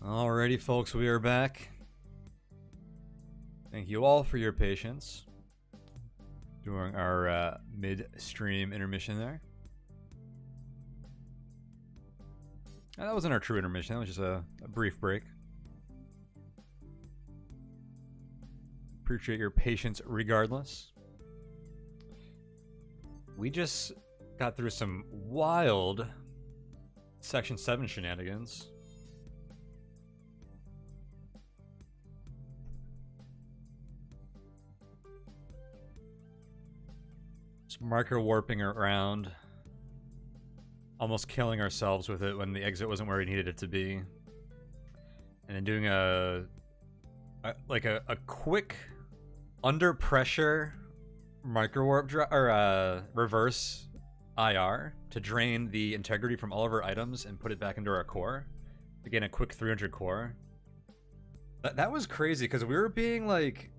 Alrighty, folks, we are back. Thank you all for your patience during our mid-stream intermission there. That wasn't our true intermission, that was just a brief break. Appreciate your patience regardless. We just got through some wild Section 7 shenanigans. Just micro-warping around. Almost killing ourselves with it when the exit wasn't where we needed it to be. And then doing a quick under pressure microwarp reverse IR to drain the integrity from all of our items and put it back into our core to gain a quick 300 core. That was crazy because we were being like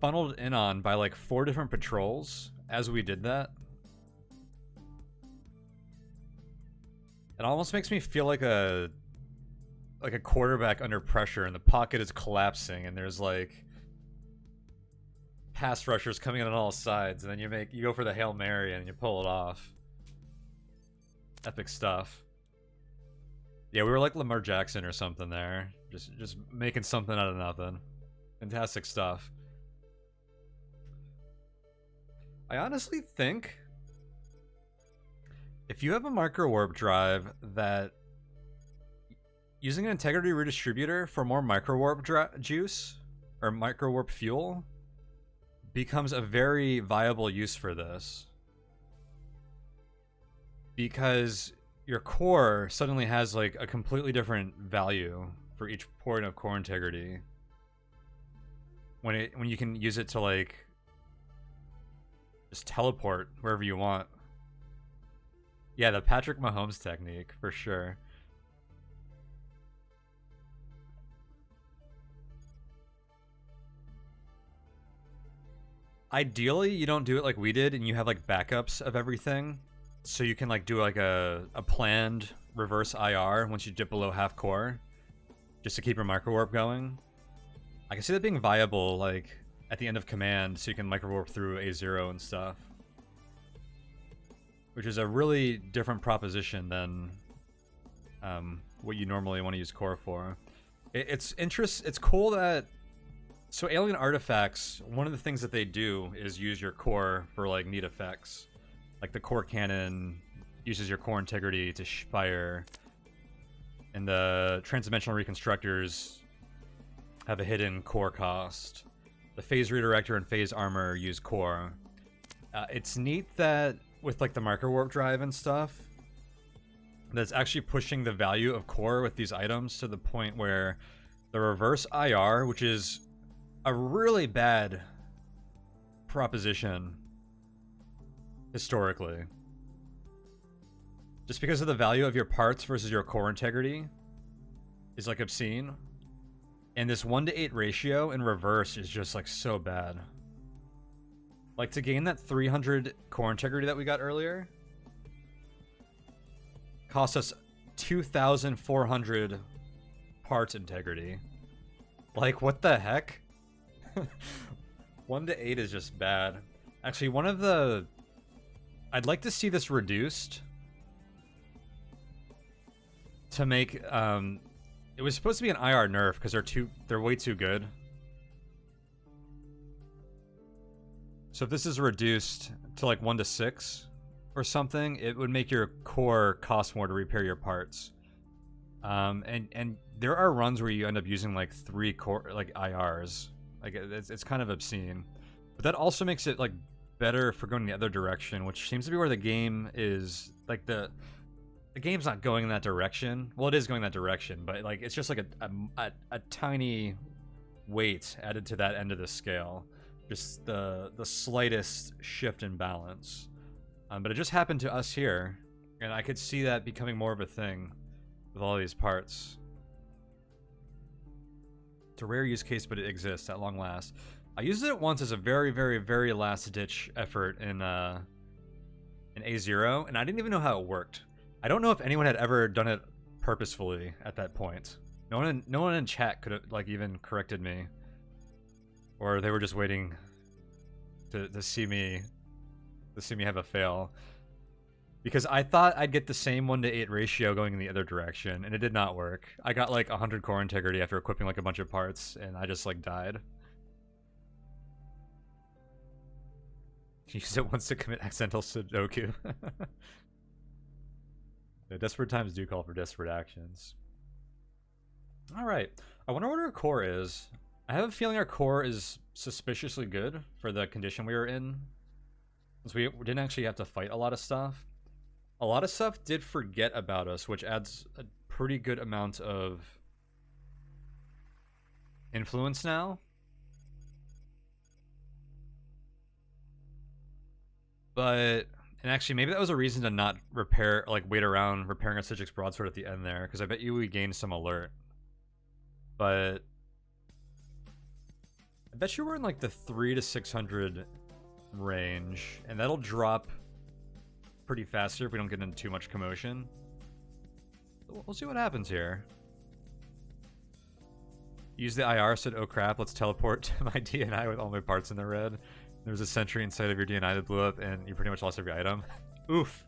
funneled in on by like 4 different patrols as we did that. It almost makes me feel like a quarterback under pressure and the pocket is collapsing and there's like pass rushers coming in on all sides, and then you go for the Hail Mary and you pull it off. Epic stuff. Yeah, we were like Lamar Jackson or something there. Just making something out of nothing. Fantastic stuff. I honestly think if you have a microwarp drive that using an integrity redistributor for more microwarp juice or microwarp fuel becomes a very viable use for this, because your core suddenly has like a completely different value for each point of core integrity when you can use it to like just teleport wherever you want. Yeah, the Patrick Mahomes technique for sure. Ideally, you don't do it like we did and you have like backups of everything. So you can like do like a planned reverse IR once you dip below half core, just to keep your microwarp going. I can see that being viable like at the end of command, so you can microwarp through A0 and stuff. Which is a really different proposition than what you normally want to use core for. It's cool that... So alien artifacts, one of the things that they do is use your core for like neat effects. Like the core cannon uses your core integrity to fire, and the transdimensional reconstructors have a hidden core cost. The phase redirector and phase armor use core. It's neat that with like the microwarp drive and stuff, that's actually pushing the value of core with these items to the point where the reverse IR, which is a really bad proposition historically, just because of the value of your parts versus your core integrity, is like obscene. And this 1:8 ratio in reverse is just like so bad. Like to gain that 300 core integrity that we got earlier cost us 2,400 parts integrity. Like what the heck? 1:8 is just bad. Actually, one of the... I'd like to see this reduced to make... it was supposed to be an IR nerf because they're way too good. So if this is reduced to like 1:6 or something, it would make your core cost more to repair your parts. And there are runs where you end up using like 3 core like IRs. Like it's kind of obscene, but that also makes it like better for going the other direction, which seems to be where the game is. Like the game's not going in that direction. Well, it is going that direction, but like it's just like a tiny weight added to that end of the scale, just the slightest shift in balance. But it just happened to us here, and I could see that becoming more of a thing with all these parts. It's a rare use case, but it exists at long last. I used it once as a very, very, very last ditch effort in A0, and I didn't even know how it worked. I don't know if anyone had ever done it purposefully at that point. No one in chat could have like even corrected me, or they were just waiting to see me have a fail. Because I thought I'd get the same 1:8 ratio going in the other direction, and it did not work. I got like 100 core integrity after equipping like a bunch of parts, and I just like died. Use it once to commit accidental Sudoku. Yeah, desperate times do call for desperate actions. Alright, I wonder what our core is. I have a feeling our core is suspiciously good for the condition we were in. Since we didn't actually have to fight a lot of stuff. A lot of stuff did forget about us, which adds a pretty good amount of influence now. But, and actually maybe that was a reason to not repair, like wait around repairing our Sigix Broadsword at the end there, because I bet you we gained some alert. But I bet you we're in like the 300 to 600 range, and that'll drop pretty fast here if we don't get into too much commotion. We'll see what happens here. Use the IR, said, oh crap, let's teleport to my DNI with all my parts in the red. There's a sentry inside of your DNI that blew up and you pretty much lost every item. Oof.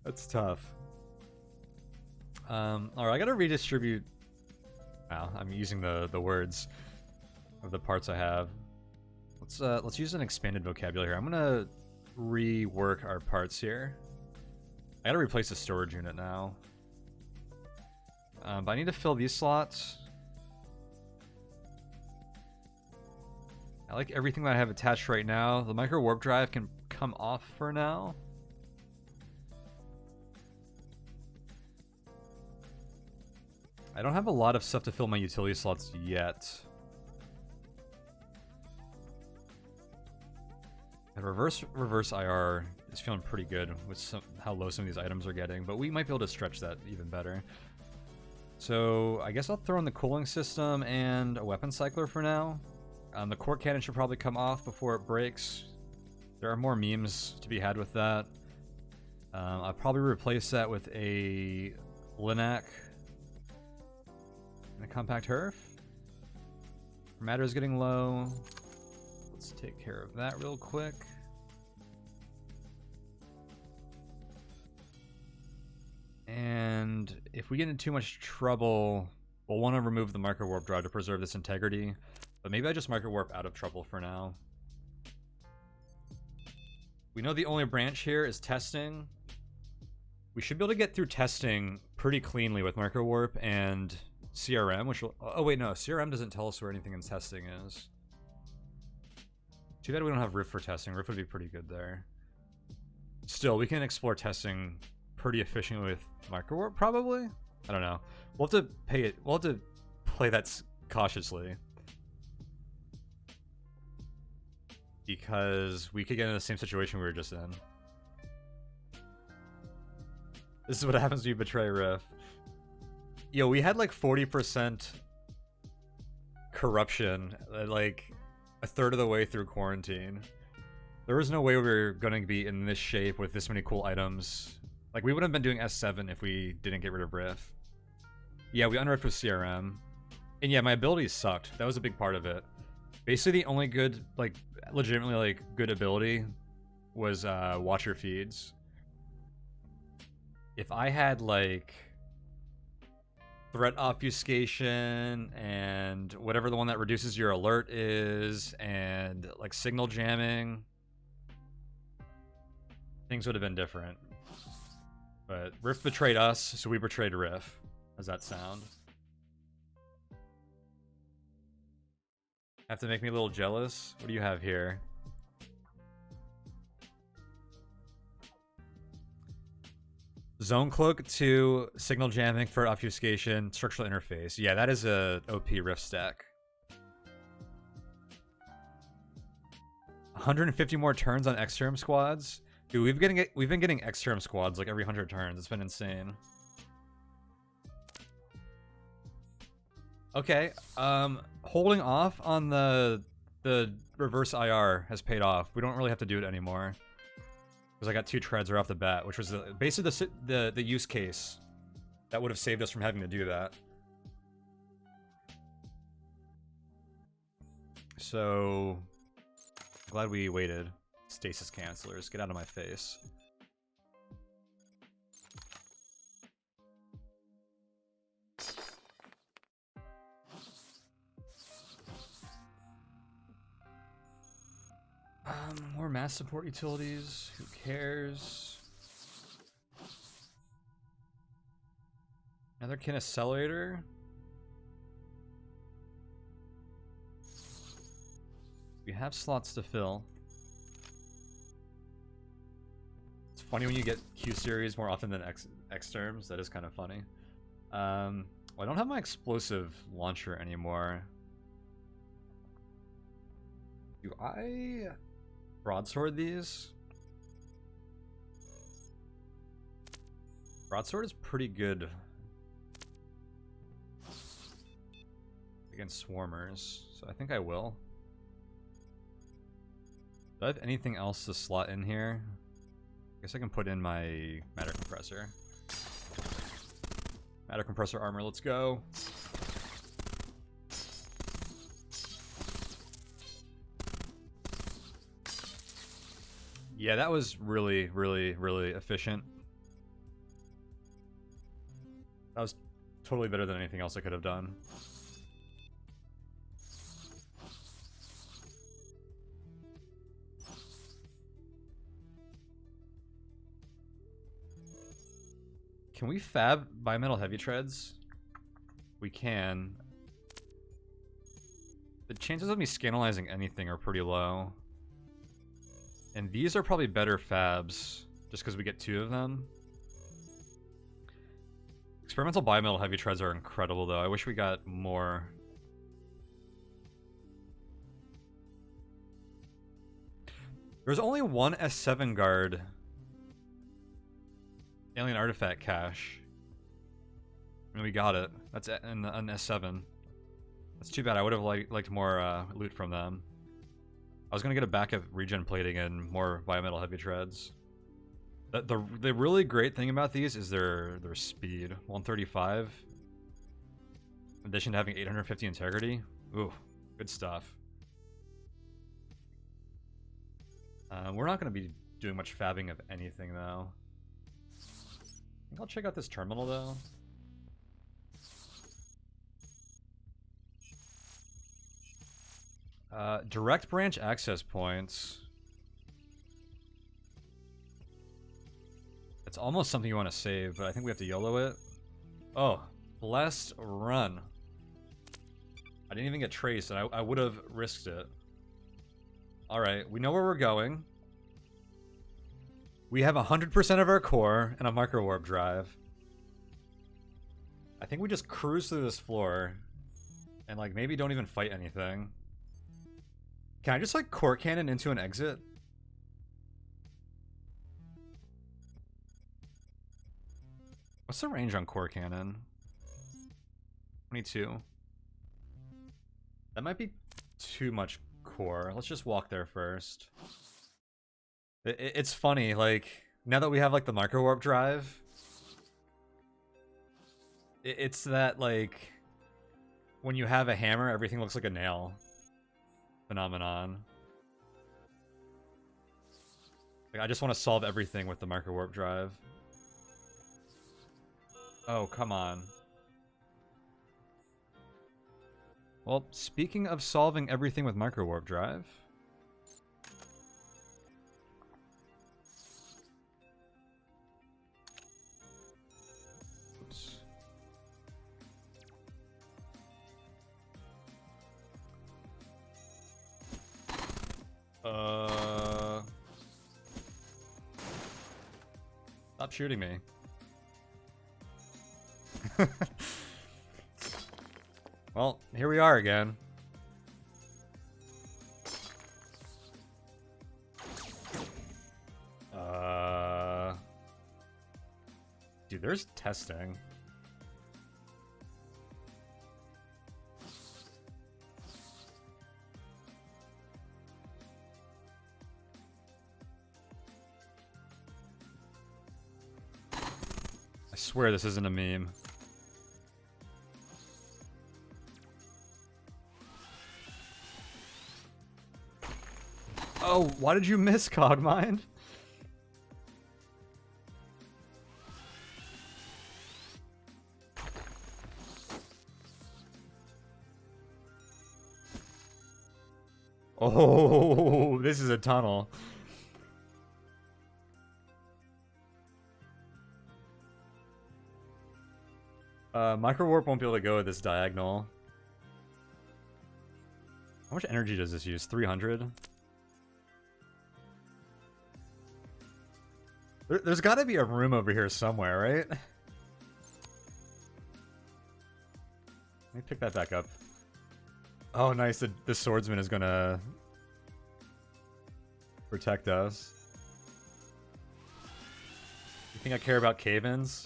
That's tough. Alright, I gotta redistribute. Wow, I'm using the words of the parts I have. Let's use an expanded vocabulary here. I'm gonna rework our parts here. I gotta replace the storage unit now. But I need to fill these slots. I like everything that I have attached right now. The Microwarp drive can come off for now. I don't have a lot of stuff to fill my utility slots yet. And reverse IR is feeling pretty good with how low some of these items are getting, but we might be able to stretch that even better. So I guess I'll throw in the cooling system and a weapon cycler for now. The core cannon should probably come off before it breaks. There are more memes to be had with that. I'll probably replace that with a Linac and a compact HERF. Matter is getting low. Let's take care of that real quick. And if we get into too much trouble, we'll want to remove the Microwarp drive to preserve this integrity. But maybe I just Microwarp out of trouble for now. We know the only branch here is testing. We should be able to get through testing pretty cleanly with Microwarp and CRM, which will... Oh wait, no, CRM doesn't tell us where anything in testing is. Too bad we don't have Rift for testing. Rift would be pretty good there. Still, we can explore testing pretty efficiently with Microwarp, probably? I don't know. We'll have to we'll have to play that cautiously. Because we could get in the same situation we were just in. This is what happens when you betray Rift. Yo, we had like 40% corruption, like a third of the way through quarantine. There was no way we were going to be in this shape with this many cool items. Like, we wouldn't have been doing S7 if we didn't get rid of Rift. Yeah, we unriffed with CRM. And yeah, my abilities sucked. That was a big part of it. Basically, the only good, like, legitimately, like, good ability was watch your feeds. If I had, like, threat obfuscation and whatever the one that reduces your alert is, and, like, signal jamming, things would have been different. But Rift betrayed us, so we betrayed Rift. How's that sound? Have to make me a little jealous? What do you have here? Zone cloak to signal jamming for obfuscation, structural interface. Yeah, that is a OP Rift stack. 150 more turns on exterm squads. Dude, we've been getting exterm squads like every 100 turns. It's been insane. Okay, holding off on the reverse IR has paid off. We don't really have to do it anymore. because I got 2 treads right off the bat, which was basically the use case that would have saved us from having to do that. So glad we waited. Stasis cancelers, get out of my face. More mass support utilities. Who cares? Another kin accelerator. We have slots to fill. It's funny when you get Q series more often than X terms. That is kind of funny. Well, I don't have my explosive launcher anymore. Do I broadsword these? Broadsword is pretty good against swarmers, so I think I will. Do I have anything else to slot in here? I guess I can put in my matter compressor. Matter compressor armor, let's go. Yeah, that was really, really, really efficient. That was totally better than anything else I could have done. Can we fab bimetal heavy treads? We can. The chances of me scandalizing anything are pretty low. And these are probably better fabs, just because we get 2 of them. Experimental bimetal heavy treads are incredible, though. I wish we got more. There's only one S7 guard alien artifact cache. And we got it. That's an S7. That's too bad. I would have liked more loot from them. I was gonna get a backup regen plating and more bimetal heavy treads. The really great thing about these is their speed. 135. In addition to having 850 integrity. Ooh, good stuff. We're not gonna be doing much fabbing of anything though. I think I'll check out this terminal though. Direct branch access points. It's almost something you want to save, but I think we have to YOLO it. Oh, blessed run. I didn't even get traced, and I would have risked it. Alright, we know where we're going. We have 100% of our core and a microwarp drive. I think we just cruise through this floor and like maybe don't even fight anything. Can I just like core cannon into an exit? What's the range on core cannon? 22. That might be too much core. Let's just walk there first. It's funny, like, now that we have like the microwarp drive, it's that like, when you have a hammer, everything looks like a nail phenomenon. Like, I just want to solve everything with the microwarp drive. Oh, come on. Well, speaking of solving everything with microwarp drive. Oops. Stop shooting me. Well, here we are again. Dude, there's testing. I swear this isn't a meme. Oh, why did you miss, Cogmind? Oh, this is a tunnel. Microwarp won't be able to go with this diagonal. How much energy does this use? 300? There's got to be a room over here somewhere, right? Let me pick that back up. Oh, nice. The swordsman is gonna protect us. You think I care about cave-ins?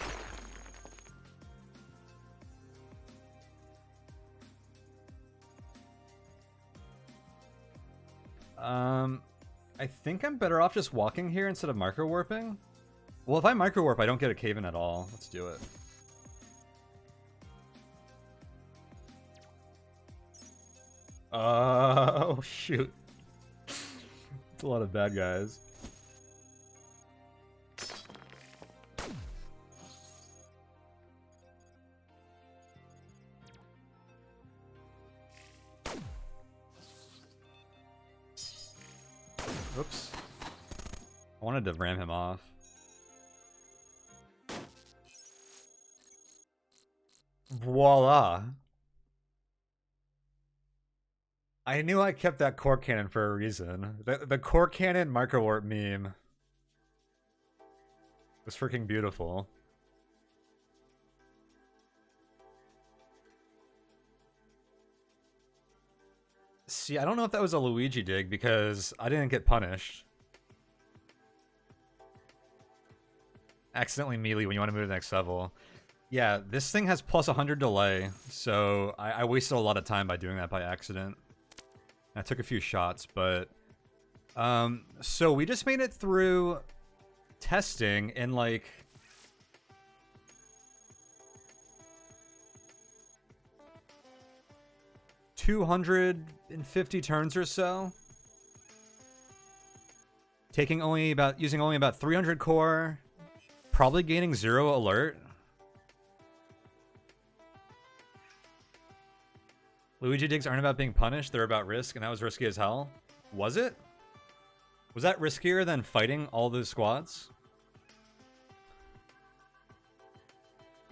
I think I'm better off just walking here instead of microwarping. Well, if I microwarp, I don't get a cave-in at all. Let's do it. Oh, shoot. It's a lot of bad guys. Oops. I wanted to ram him off. Voila. I knew I kept that core cannon for a reason. The core cannon microwarp meme was freaking beautiful. See, I don't know if that was a Luigi dig because I didn't get punished. Accidentally melee when you want to move to the next level. Yeah, this thing has plus 100 delay, so I wasted a lot of time by doing that by accident. I took a few shots, but... so we just made it through testing in, like... 250 turns or so. Using only about 300 core. Probably gaining 0 alert. Luigi digs aren't about being punished, they're about risk, and that was risky as hell. Was it? Was that riskier than fighting all those squads?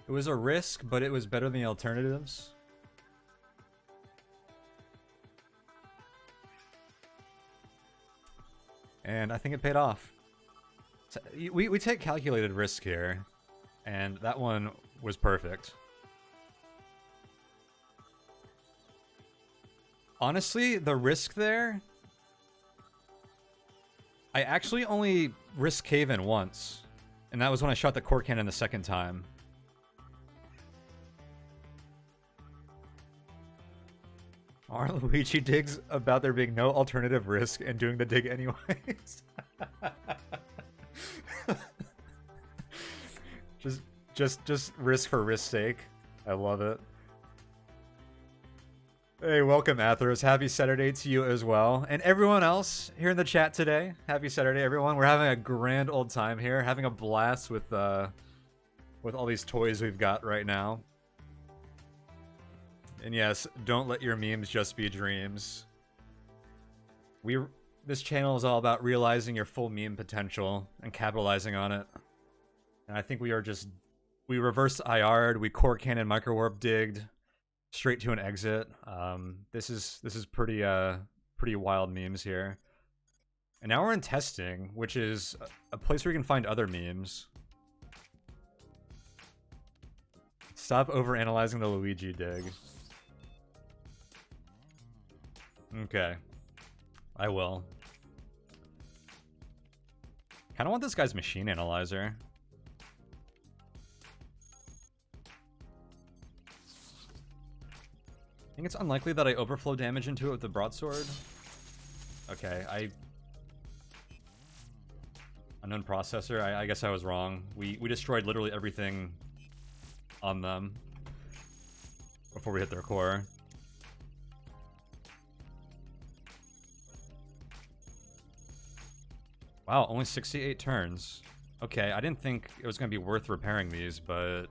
It was a risk, but it was better than the alternatives. And I think it paid off. So we take calculated risk here, and that one was perfect. Honestly, the risk there... I actually only risked cave-in once, and that was when I shot the core cannon the second time. Are Luigi digs about there being no alternative risk and doing the dig anyways? just risk for risk's sake. I love it. Hey, welcome Athros. Happy Saturday to you as well. And everyone else here in the chat today. Happy Saturday, everyone. We're having a grand old time here. Having a blast with all these toys we've got right now. And yes, don't let your memes just be dreams. This channel is all about realizing your full meme potential and capitalizing on it. And I think we reversed IR'd, we core cannon microwarp digged straight to an exit. This is pretty wild memes here. And now we're in testing, which is a place where you can find other memes. Stop overanalyzing the Luigi dig. Okay. I will. Kinda want this guy's machine analyzer. I think it's unlikely that I overflow damage into it with the broadsword. Okay, Unknown processor. I guess I was wrong. We destroyed literally everything on them before we hit their core. Wow, only 68 turns. Okay, I didn't think it was going to be worth repairing these, but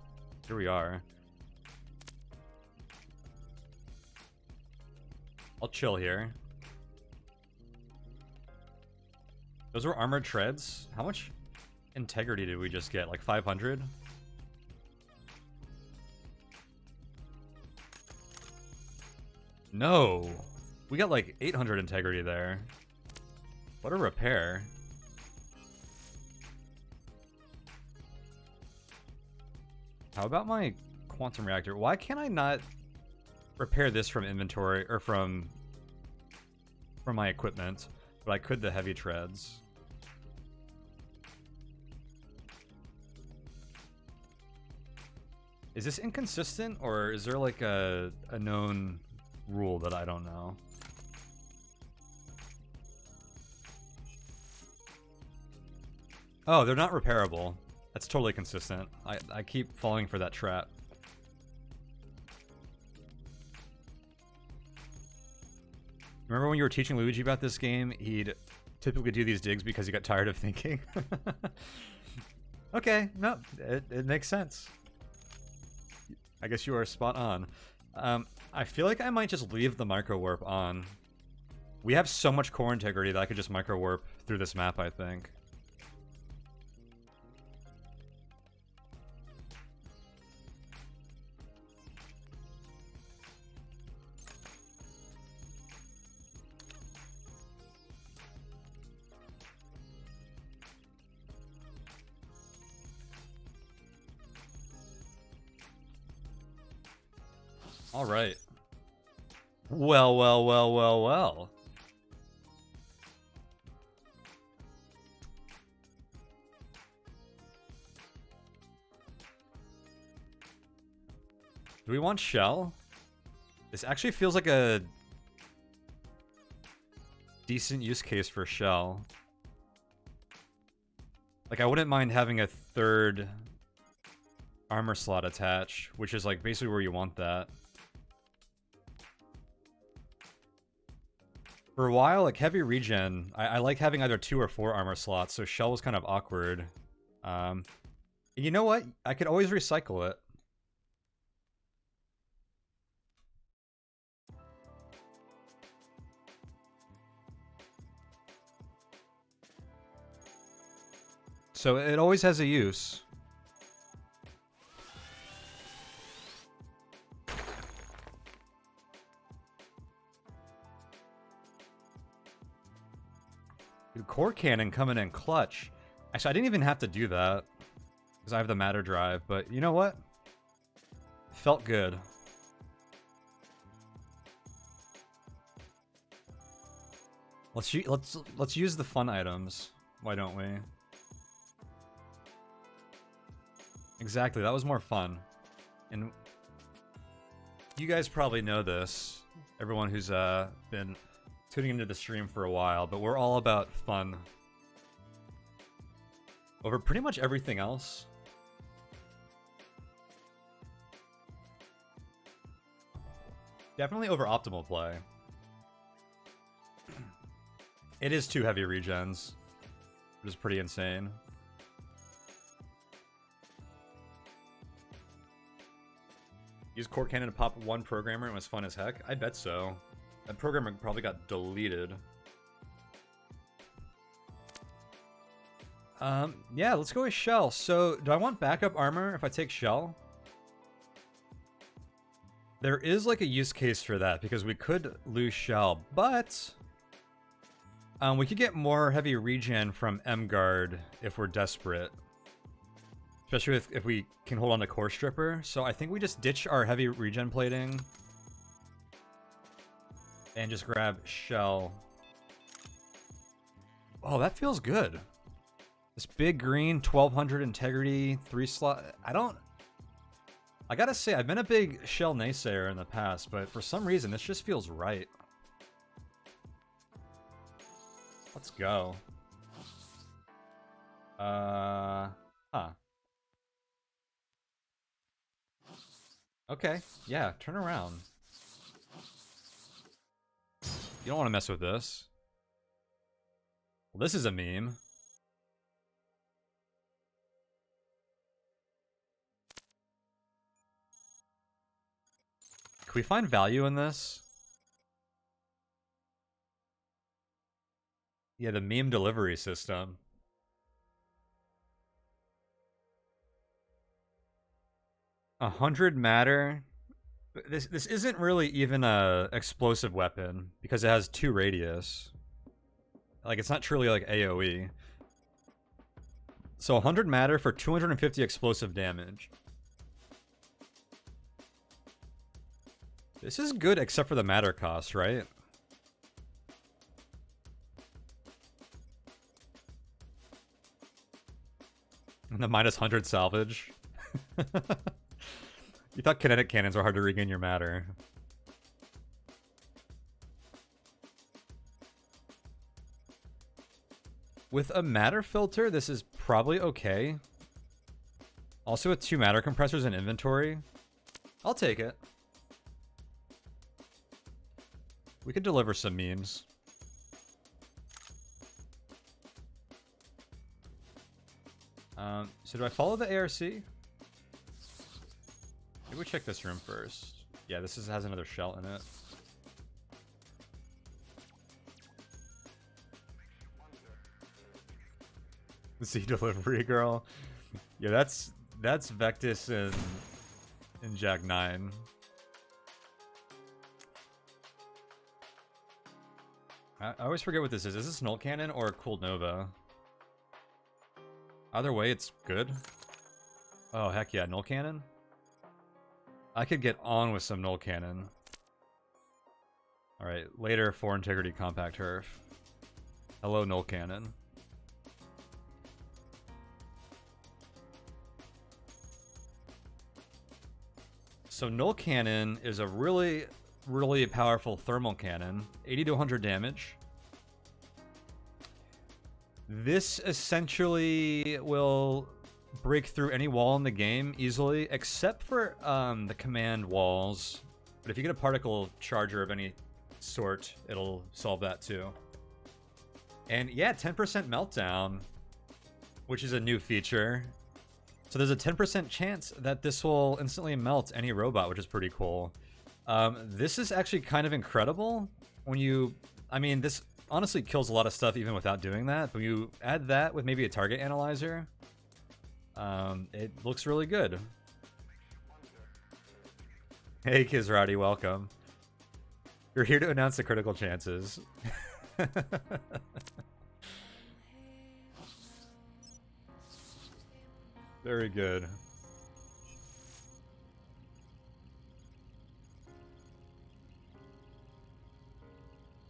here we are. I'll chill here. Those were armored treads? How much integrity did we just get? Like 500? No! We got like 800 integrity there. What a repair. How about my quantum reactor? Why can't I not repair this from inventory or from my equipment, but I could the heavy treads? Is this inconsistent, or is there like a known rule that I don't know? Oh, they're not repairable. That's totally consistent. I keep falling for that trap. Remember when you were teaching Luigi about this game? He'd typically do these digs because he got tired of thinking. Okay, no, it makes sense. I guess you are spot on. I feel like I might just leave the Microwarp on. We have so much core integrity that I could just Microwarp through this map, I think. All right. Well, well, well, well, well. Do we want shell? This actually feels like a decent use case for shell. Like, I wouldn't mind having a third armor slot attached, which is like basically where you want that. For a while, like heavy regen, I like having either 2 or 4 armor slots, so shell was kind of awkward. You know what? I could always recycle it. So it always has a use. Dude, core cannon coming in clutch. Actually, I didn't even have to do that because I have the matter drive, but you know what? Felt good. Let's use the fun items. Why don't we? Exactly, that was more fun. And you guys probably know this, everyone who's been tuning into the stream for a while, but we're all about fun over pretty much everything else. Definitely over optimal play. It is 2 heavy regens, which is pretty insane. Use core cannon to pop 1 programmer and it was fun as heck? I bet so. That programmer probably got deleted. Yeah, let's go with shell. So, do I want backup armor if I take shell? There is like a use case for that because we could lose shell, but we could get more heavy regen from M-Guard if we're desperate. Especially if we can hold on to core stripper. So I think we just ditch our heavy regen plating and just grab shell. Oh, that feels good. This big green 1200 integrity 3 slot. I gotta say, I've been a big shell naysayer in the past, but for some reason this just feels right. Let's go. Huh. Okay, yeah, turn around. You don't want to mess with this. Well, this is a meme. Can we find value in this? Yeah, the meme delivery system. 100 matter. This isn't really even a explosive weapon because it has 2 radius. Like, it's not truly like AoE. So 100 matter for 250 explosive damage. This is good except for the matter cost, right? And the minus 100 salvage. You thought kinetic cannons were hard to regain your matter. With a matter filter, this is probably okay. Also with 2 matter compressors in inventory, I'll take it. We could deliver some memes. So do I follow the ARC? Maybe we check this room first. Yeah, this has another shell in it. The sea delivery girl. Yeah, that's Vectis in Jack 9. I always forget what this is. Is this Null Cannon or Cooled Nova? Either way, it's good. Oh, heck yeah, Null Cannon? I could get on with some Null Cannon. Alright, later 4 Integrity Compact Herf. Hello, Null Cannon. So Null Cannon is a really powerful thermal cannon. 80 to 100 damage. This essentially will break through any wall in the game easily, except for the command walls. But if you get a particle charger of any sort, it'll solve that too. And yeah, 10% meltdown, which is a new feature. So there's a 10% chance that this will instantly melt any robot, which is pretty cool. This is actually kind of incredible when you... I mean, this honestly kills a lot of stuff even without doing that. But when you add that with maybe a target analyzer, it looks really good. Hey, Kizrati, welcome. You're here to announce the critical chances. Very good.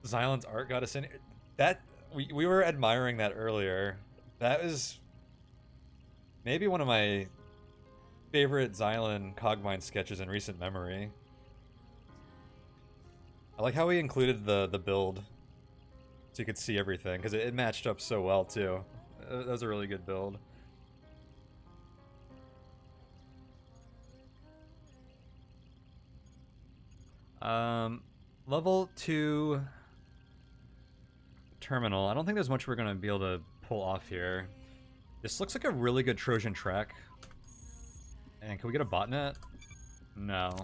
Xylan's art got us in. That we were admiring that earlier. That was maybe one of my favorite Xylan Cogmind sketches in recent memory. I like how we included the build so you could see everything because it matched up so well too. That was a really good build. Level 2 terminal. I don't think there's much we're gonna be able to pull off here. This looks like a really good Trojan track. And can we get a botnet? No.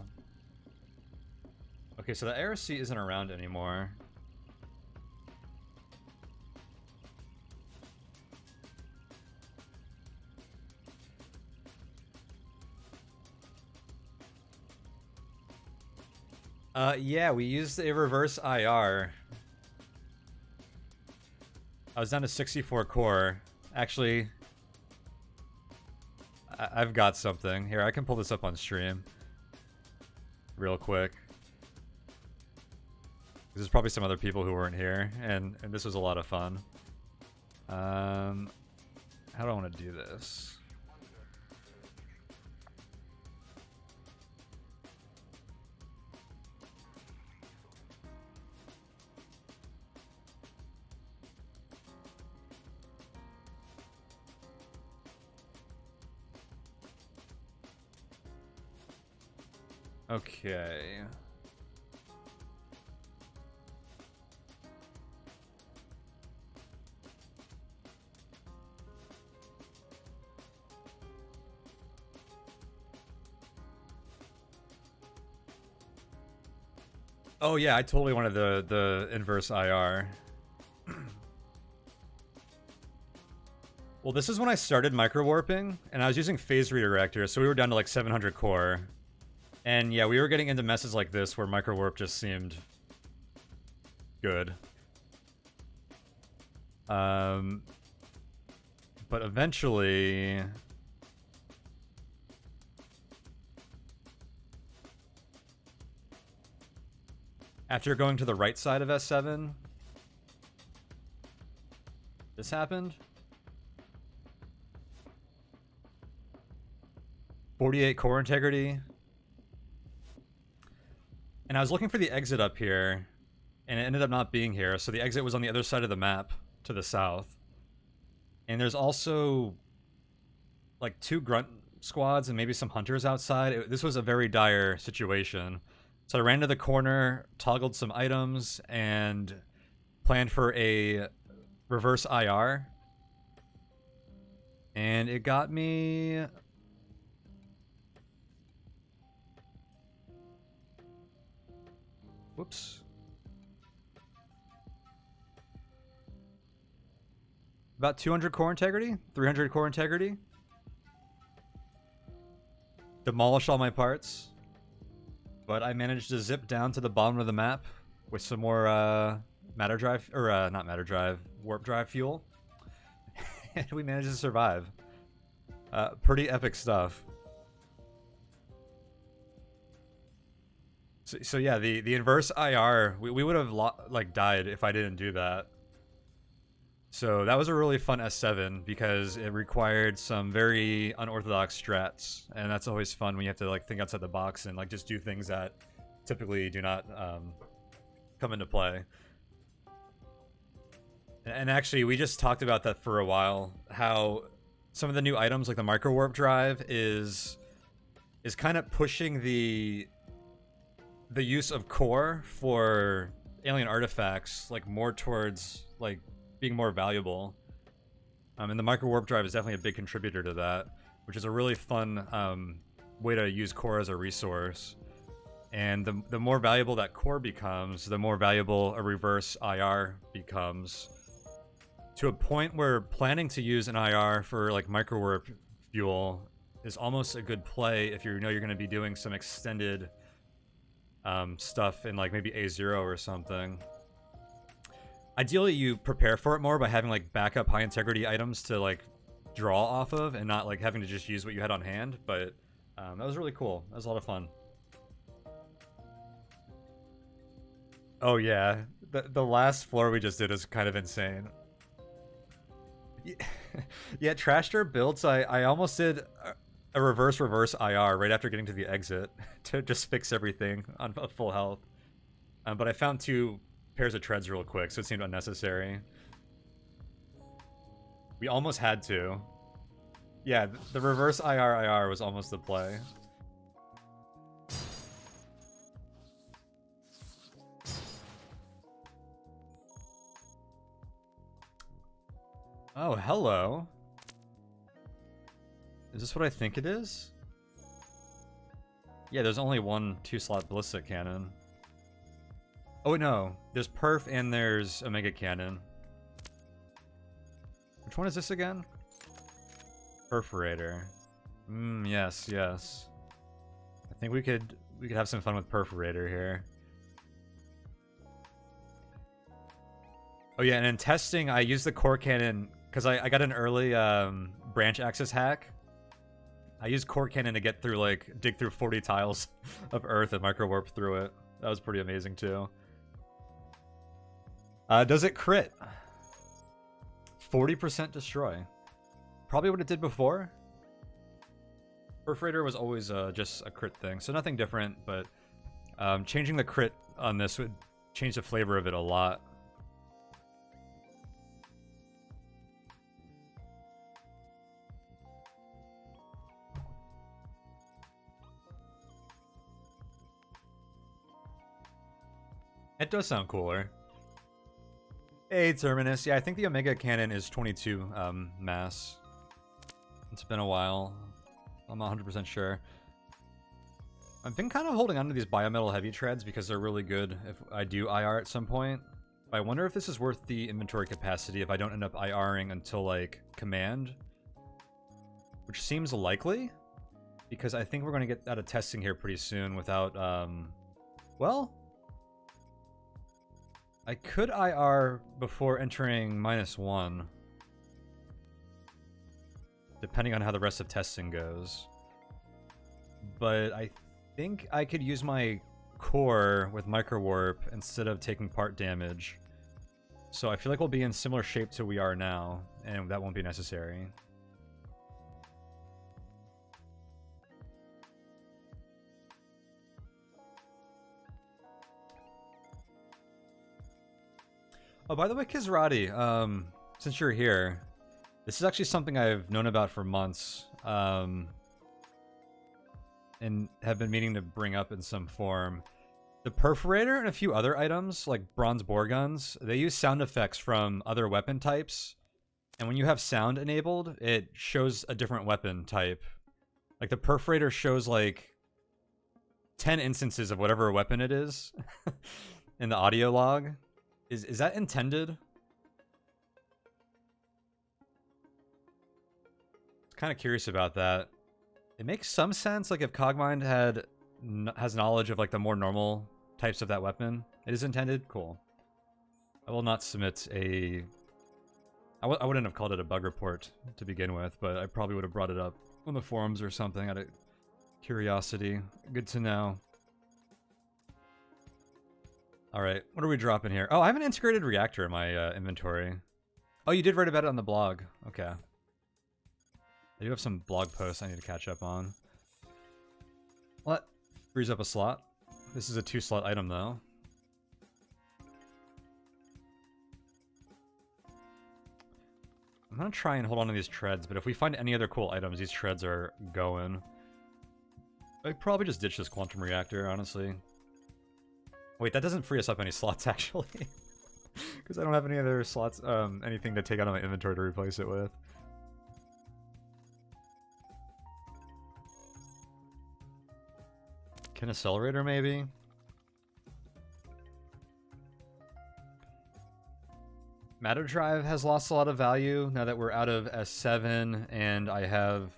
Okay, so the ARC isn't around anymore. Yeah, we used a reverse IR. I was down to 64 core. Actually, I've got something. Here, I can pull this up on stream. Real quick. There's probably some other people who weren't here, and this was a lot of fun. How do I want to do this? Okay. Oh yeah, I totally wanted the inverse IR. Well, this is when I started microwarping, and I was using phase redirector, so we were down to like 700 core. And yeah, we were getting into messes like this where microwarp just seemed good. But eventually... After going to the right side of S7, this happened. 48 core integrity. And I was looking for the exit up here, and it ended up not being here, so the exit was on the other side of the map, to the south. And there's also, like, 2 grunt squads and maybe some hunters outside. This was a very dire situation. So I ran to the corner, toggled some items, and planned for a reverse IR. And it got me... Whoops. About 200 core integrity, 300 core integrity. Demolish all my parts. But I managed to zip down to the bottom of the map with some more matter drive, or not matter drive, warp drive fuel. And we managed to survive. Pretty epic stuff. So yeah, the inverse IR, we would have like died if I didn't do that. So that was a really fun S7 because it required some very unorthodox strats, and that's always fun when you have to like think outside the box and like just do things that typically do not come into play. And actually, we just talked about that for a while. How some of the new items, like the Microwarp drive, is kind of pushing the use of core for alien artifacts like more towards like being more valuable. And the Microwarp drive is definitely a big contributor to that, which is a really fun way to use core as a resource. And the more valuable that core becomes, the more valuable a reverse IR becomes, to a point where planning to use an IR for like Microwarp fuel is almost a good play if you know you're going to be doing some extended stuff in like maybe A0 or something. Ideally, you prepare for it more by having like backup high integrity items to like draw off of, and not like having to just use what you had on hand. But that was really cool. That was a lot of fun. Oh yeah, the last floor we just did is kind of insane. Yeah, Trashter builds. I almost did a reverse IR right after getting to the exit to just fix everything on full health. But I found 2 pairs of treads real quick, so it seemed unnecessary. We almost had to. Yeah, the reverse IR was almost the play. Oh, hello. Is this what I think it is? Yeah, there's only one 2-slot ballistic cannon. Oh, no. There's perf and there's Omega cannon. Which one is this again? Perforator. Yes, yes. I think we could have some fun with Perforator here. Oh yeah, and in testing, I used the core cannon because I got an early branch access hack. I used core cannon to get through, like, dig through 40 tiles of earth and microwarp through it. That was pretty amazing too. Does it crit? 40% destroy. Probably what it did before. Perforator was always just a crit thing, so nothing different, but changing the crit on this would change the flavor of it a lot. It does sound cooler. Hey, Terminus. Yeah, I think the Omega cannon is 22 mass. It's been a while. I'm not 100% sure. I've been kind of holding on to these biometal heavy treads because they're really good if I do IR at some point. But I wonder if this is worth the inventory capacity if I don't end up IRing until, like, command. Which seems likely. Because I think we're going to get out of testing here pretty soon without, well... I could IR before entering -1. Depending on how the rest of testing goes. But I think I could use my core with Microwarp instead of taking part damage. So I feel like we'll be in similar shape to we are now, and that won't be necessary. Oh, by the way, Kizrati, since you're here, this is actually something I've known about for months, and have been meaning to bring up in some form. The Perforator and a few other items, like bronze bore guns, they use sound effects from other weapon types, and when you have sound enabled, it shows a different weapon type. Like, the Perforator shows, like, 10 instances of whatever weapon it is in the audio log. Is that intended? Kind of curious about that. It makes some sense, like if Cogmind has knowledge of like the more normal types of that weapon. It is intended? Cool. I will not submit a... I wouldn't have called it a bug report to begin with, but I probably would have brought it up on the forums or something out of curiosity. Good to know. Alright, what are we dropping here? Oh, I have an integrated reactor in my inventory. Oh, you did write about it on the blog. Okay. I do have some blog posts I need to catch up on. What? Frees up a slot. This is a 2-slot item, though. I'm gonna try and hold on to these treads, but if we find any other cool items, these treads are going. I'd probably just ditch this quantum reactor, honestly. Wait, that doesn't free us up any slots, actually. Because I don't have any other slots, anything to take out of my inventory to replace it with. Can accelerator, maybe? Matter Drive has lost a lot of value now that we're out of S7, and I have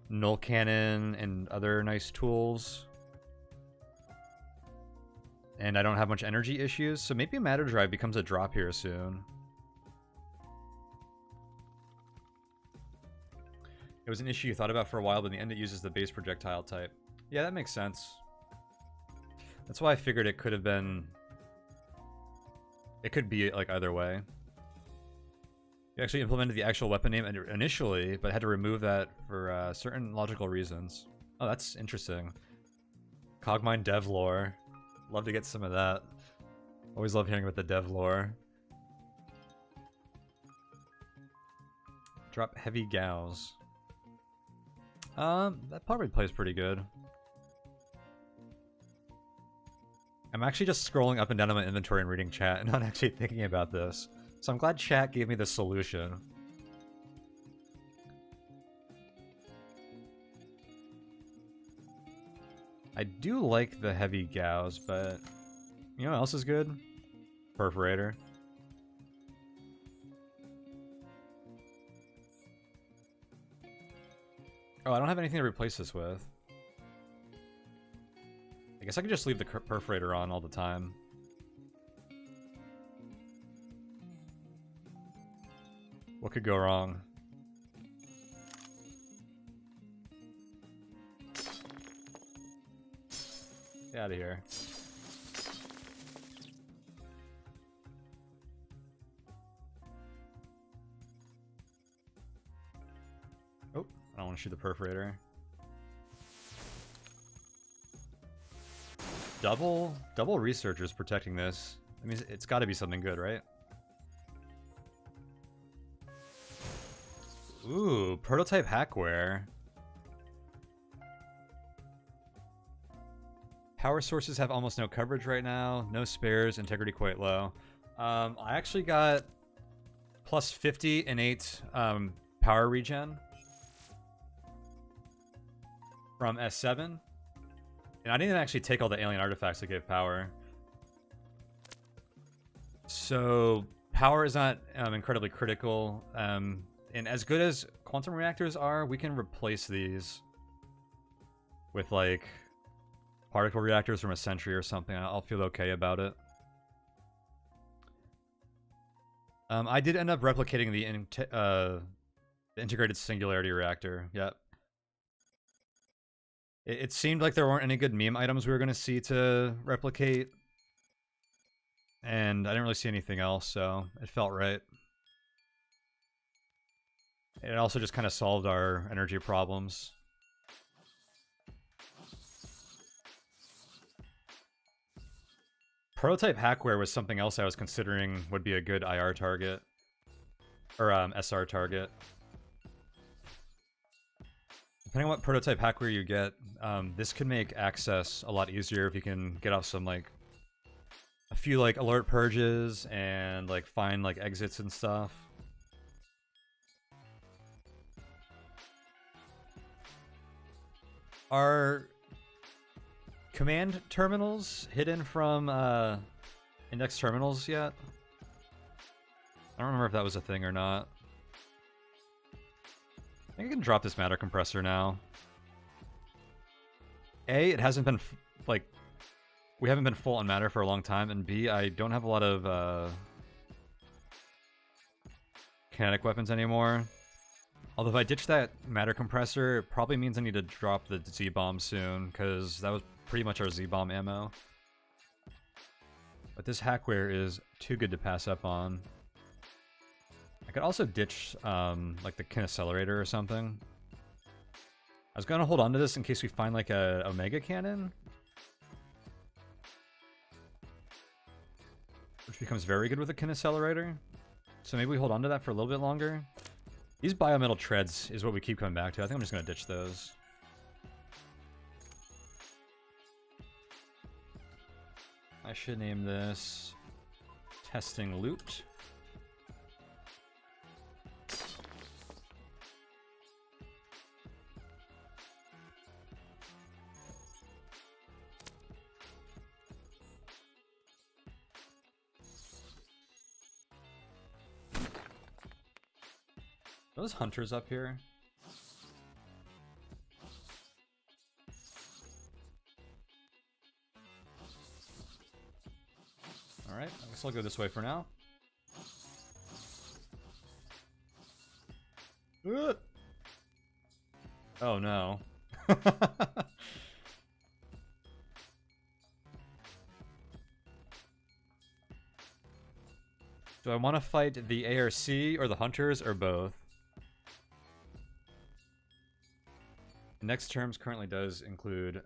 Null Cannon and other nice tools. And I don't have much energy issues, so maybe Matter Drive becomes a drop here soon. It was an issue you thought about for a while, but in the end it uses the base projectile type. Yeah, that makes sense. That's why I figured it could have been... It could be like either way. You actually implemented the actual weapon name initially, but had to remove that for certain logical reasons. Oh, that's interesting. Cogmind dev lore. Love to get some of that. Always love hearing about the dev lore. Drop heavy gauze. That probably plays pretty good. I'm actually just scrolling up and down in my inventory and reading chat and not actually thinking about this. So I'm glad chat gave me the solution. I do like the heavy gauze, but you know what else is good? Perforator. Oh, I don't have anything to replace this with. I guess I could just leave the perforator on all the time. What could go wrong? Get out of here. Oh, I don't want to shoot the perforator. Double researchers protecting this. I mean, it's got to be something good, right? Ooh, prototype hackware. Power sources have almost no coverage right now. No spares. Integrity quite low. I actually got plus 50 innate power regen from S7. And I didn't actually take all the alien artifacts that gave power. So power is not incredibly critical. And as good as quantum reactors are, we can replace these with like particle reactors from a century or something. I'll feel okay about it. I did end up replicating the integrated singularity reactor. Yep. It seemed like there weren't any good meme items we were going to see to replicate. And I didn't really see anything else, so it felt right. It also just kind of solved our energy problems. Prototype hackware was something else I was considering would be a good IR target. Or SR target. Depending on what prototype hackware you get, this could make access a lot easier if you can get off some like a few like alert purges and like find like exits and stuff. Are command terminals hidden from index terminals yet? I don't remember if that was a thing or not. I think I can drop this matter compressor now. A, it hasn't been like we haven't been full on matter for a long time, and B, I don't have a lot of kinetic weapons anymore. Although if I ditch that matter compressor, it probably means I need to drop the Z-bomb soon, because that was pretty much our Z-bomb ammo. But this hackware is too good to pass up on. I could also ditch like the kinaccelerator or something. I was gonna hold on to this in case we find like a Omega cannon, which becomes very good with a kinaccelerator. So maybe we hold on to that for a little bit longer. These biometal treads is what we keep coming back to. I think I'm just gonna ditch those. I should name this testing loot. Those hunters up here. Alright, I guess I'll go this way for now. Oh no. Do I want to fight the ARC or the hunters or both? Next terms currently does include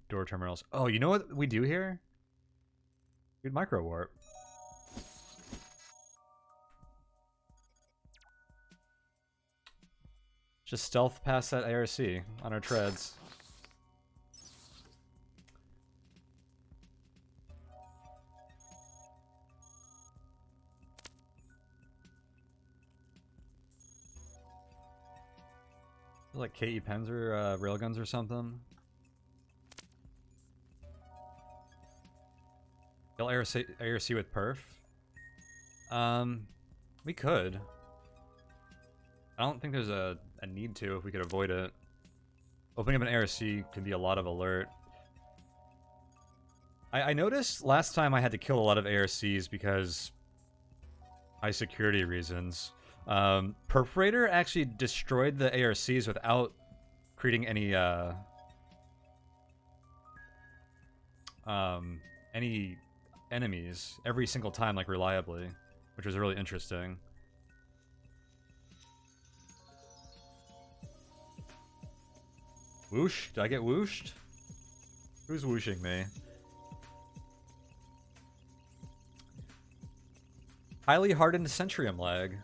door terminals. Oh, you know what we do here? Good Microwarp. Just stealth past that ARC on our treads. Like KE pens or railguns or something. Kill ARC with perf? We could. I don't think there's a need to if we could avoid it. Opening up an ARC could be a lot of alert. I noticed last time I had to kill a lot of ARCs because high security reasons. Perforator actually destroyed the ARCs without creating any enemies every single time, like reliably, which was really interesting. Whoosh? Did I get whooshed? Who's whooshing me? Highly hardened Centrium lag.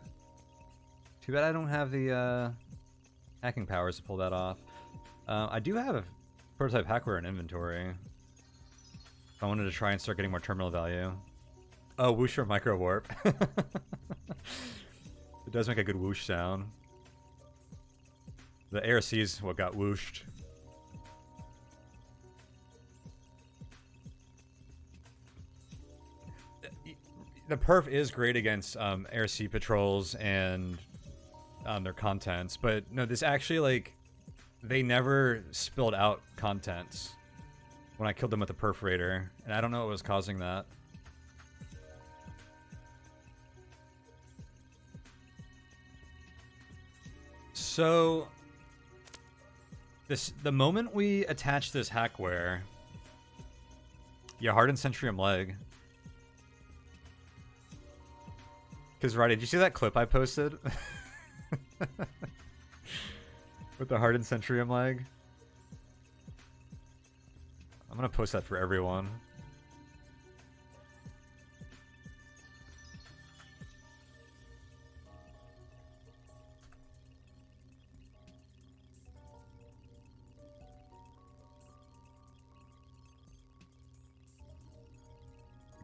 Too bad I don't have the hacking powers to pull that off. I do have prototype hackware in inventory. I wanted to try and start getting more terminal value. Oh, whoosh or Microwarp. It does make a good whoosh sound. The ARC is what got whooshed. The perf is great against ARC patrols and their contents, but no, this actually, like, they never spilled out contents when I killed them with the perforator, and I don't know what was causing that. So, the moment we attach this hackware, yeah, hardened Centrium leg. Because, right, did you see that clip I posted? With the hardened Centrium leg? I'm gonna post that for everyone.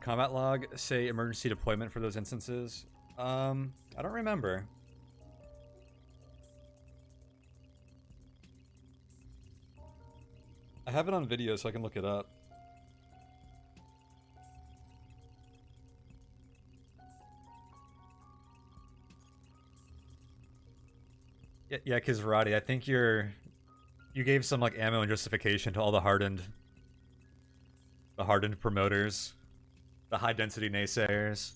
Combat log say emergency deployment for those instances. I don't remember. I have it on video so I can look it up. Yeah, Kizrati, I think you gave some like ammo and justification to all the hardened promoters, the high density naysayers.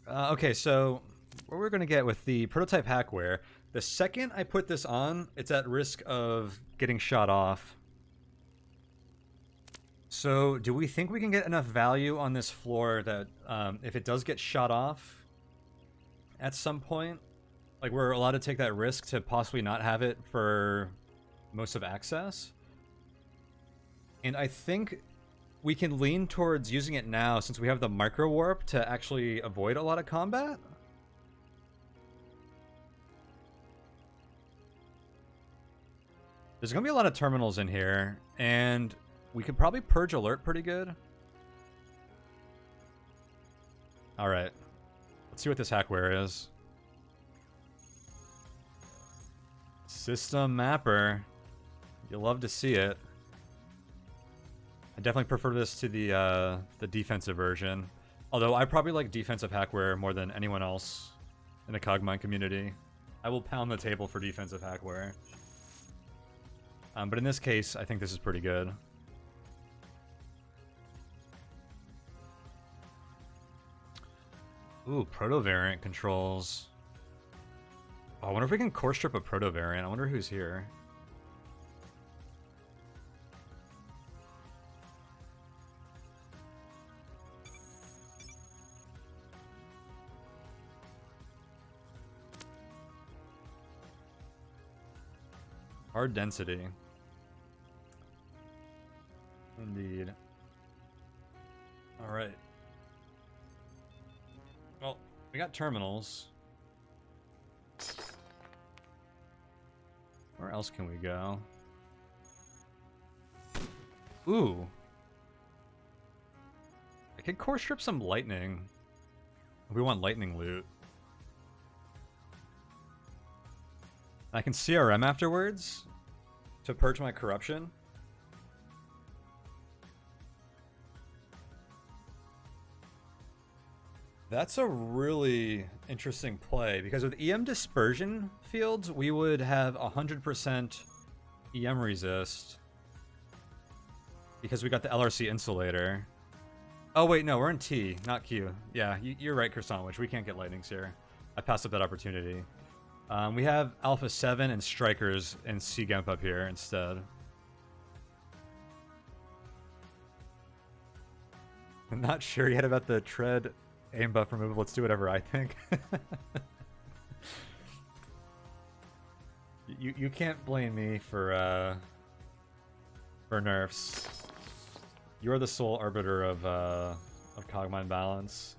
Okay, so what we're gonna get with the prototype hackware, the second I put this on, it's at risk of getting shot off. So do we think we can get enough value on this floor that if it does get shot off at some point, like we're allowed to take that risk to possibly not have it for most of access? And I think we can lean towards using it now since we have the Microwarp to actually avoid a lot of combat. There's gonna be a lot of terminals in here, and we could probably purge alert pretty good. Alright. Let's see what this hackware is. System mapper. You'll love to see it. I definitely prefer this to the defensive version. Although I probably like defensive hackware more than anyone else in the Cogmind community. I will pound the table for defensive hackware. But in this case, I think this is pretty good. Ooh, proto-variant controls. Oh, I wonder if we can core strip a proto-variant. I wonder who's here. Hard density. Indeed. Alright. Well, we got terminals. Where else can we go? Ooh. I could core strip some lightning. We want lightning loot. I can CRM afterwards to purge my corruption. That's a really interesting play because with EM dispersion fields, we would have 100% EM resist because we got the LRC insulator. Oh wait, no, we're in T, not Q. Yeah, you're right, Croissantwich. We can't get lightnings here. I passed up that opportunity. We have Alpha 7 and Strikers and C-Gemp up here instead. I'm not sure yet about the tread aim buff removal. Let's do whatever I think. You can't blame me for nerfs. You're the sole arbiter of Cogmind balance.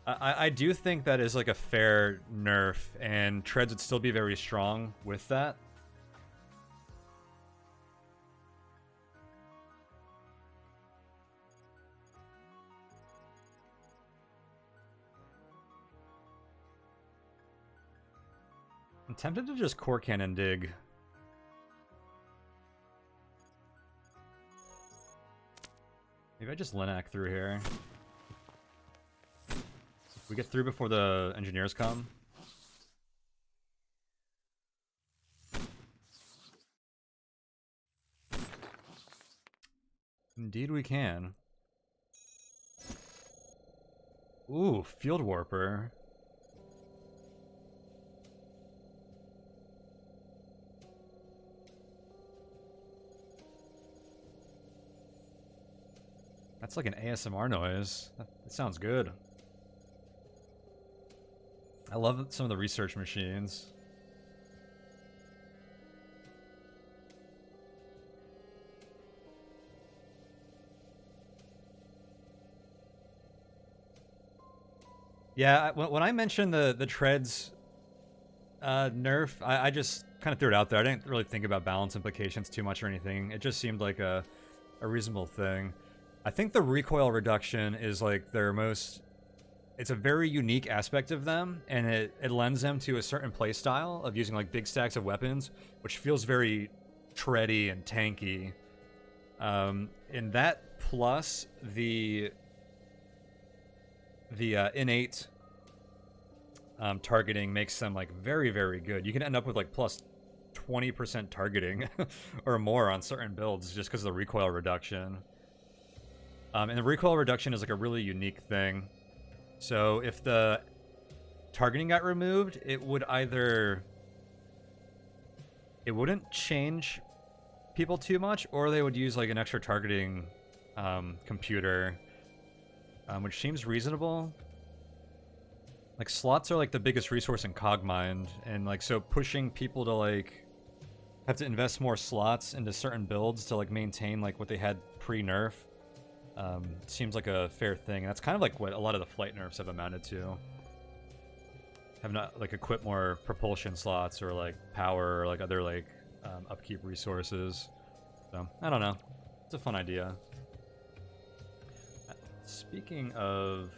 I do think that is like a fair nerf, and treads would still be very strong with that. I'm tempted to just core cannon dig. Maybe I just Linak through here. We get through before the engineers come. Indeed we can. Ooh, Field Warper. That's like an ASMR noise. That sounds good. I love some of the research machines. Yeah, when I mentioned the treads nerf, I just kind of threw it out there. I didn't really think about balance implications too much or anything. It just seemed like a reasonable thing. I think the recoil reduction is like their most... It's a very unique aspect of them, and it lends them to a certain playstyle of using like big stacks of weapons, which feels very tready and tanky. And that plus the innate targeting makes them like very, very good. You can end up with like plus 20% targeting or more on certain builds just because of the recoil reduction. And the recoil reduction is like a really unique thing. So if the targeting got removed, it would either... It wouldn't change people too much, or they would use like an extra targeting computer, which seems reasonable. Like slots are like the biggest resource in Cogmind, and like so pushing people to like have to invest more slots into certain builds to like maintain like what they had pre-nerf seems like a fair thing. And that's kind of like what a lot of the flight nerfs have amounted to. Have not like equip more propulsion slots or like power or like other like upkeep resources. So I don't know. It's a fun idea. Speaking of,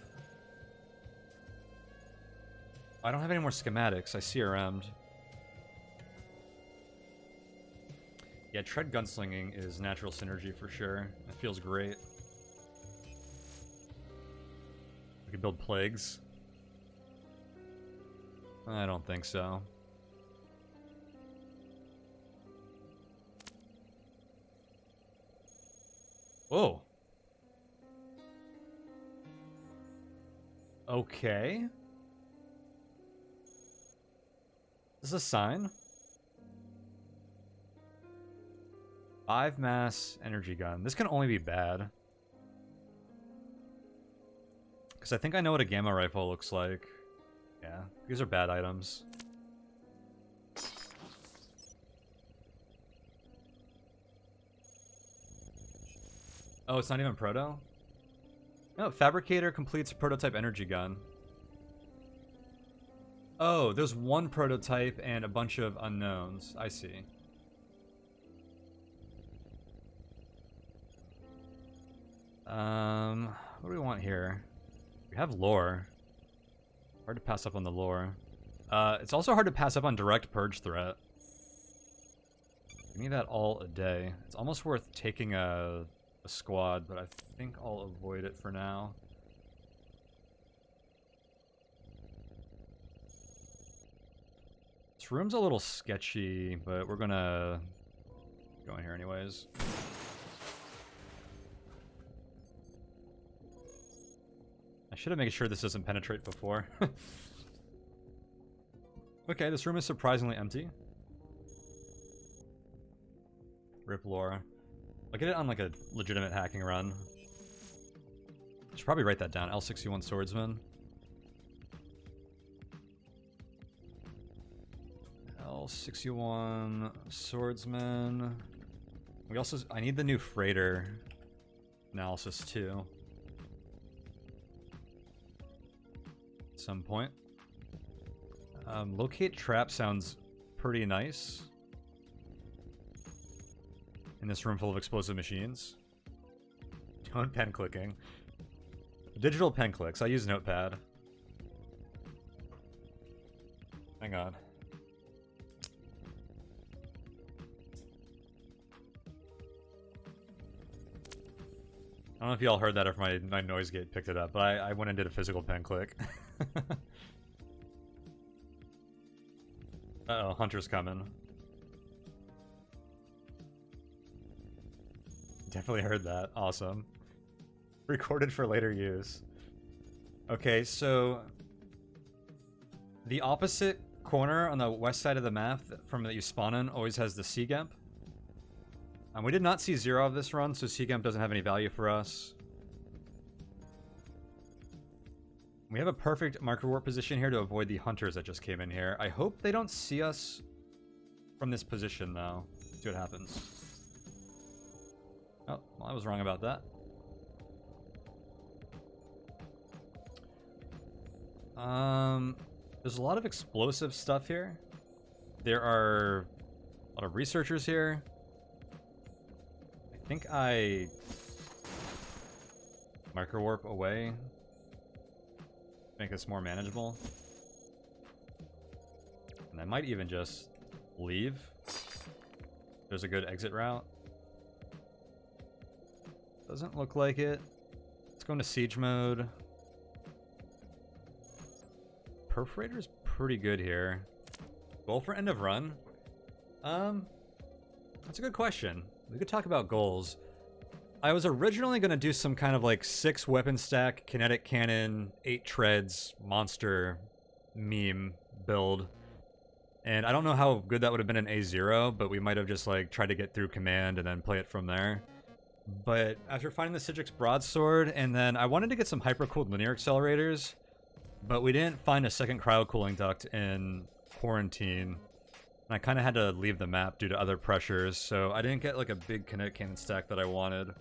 I don't have any more schematics. I CRM'd. Yeah, tread gunslinging is natural synergy for sure. It feels great. We could build plagues. I don't think so. Whoa. Okay. Is this a sign? 5 mass energy gun. This can only be bad. Because I think I know what a gamma rifle looks like. Yeah, these are bad items. Oh, it's not even proto? No, fabricator completes prototype energy gun. Oh, there's one prototype and a bunch of unknowns. I see. What do we want here? We have lore. Hard to pass up on the lore. It's also hard to pass up on direct purge threat. Give me that all a day. It's almost worth taking a squad, but I think I'll avoid it for now. This room's a little sketchy, but we're gonna go in here anyways. I should have made sure this doesn't penetrate before. Okay, this room is surprisingly empty. Rip lore. I'll get it on like a legitimate hacking run. I should probably write that down. L61 Swordsman. L61 Swordsman. We also... I need the new freighter analysis too. some point. Locate trap sounds pretty nice in this room full of explosive machines. Tone pen clicking. Digital pen clicks. I use Notepad. Hang on. I don't know if y'all heard that or if my noise gate picked it up, but I went and did a physical pen click. Uh-oh, Hunter's coming. Definitely heard that. Awesome. Recorded for later use. Okay, so the opposite corner on the west side of the map from that you spawn in always has the sea gemp. We did not see 0 of this run, so sea gemp doesn't have any value for us. We have a perfect Microwarp position here to avoid the hunters that just came in here. I hope they don't see us from this position, though. See what happens. Oh, well, I was wrong about that. There's a lot of explosive stuff here. There are a lot of researchers here. I think I Microwarp away. Make this more manageable. And I might even just leave. There's a good exit route. Doesn't look like it. Let's go into siege mode. Perforator's pretty good here. Goal for end of run? That's a good question. We could talk about goals. I was originally going to do some kind of like 6 weapon stack, kinetic cannon, 8 treads, monster meme build. And I don't know how good that would have been in A0, but we might have just like tried to get through command and then play it from there. But after finding the Sigix broadsword, and then I wanted to get some hypercooled linear accelerators, but we didn't find a second cryocooling duct in quarantine. And I kind of had to leave the map due to other pressures, so I didn't get like a big kinetic cannon stack that I wanted.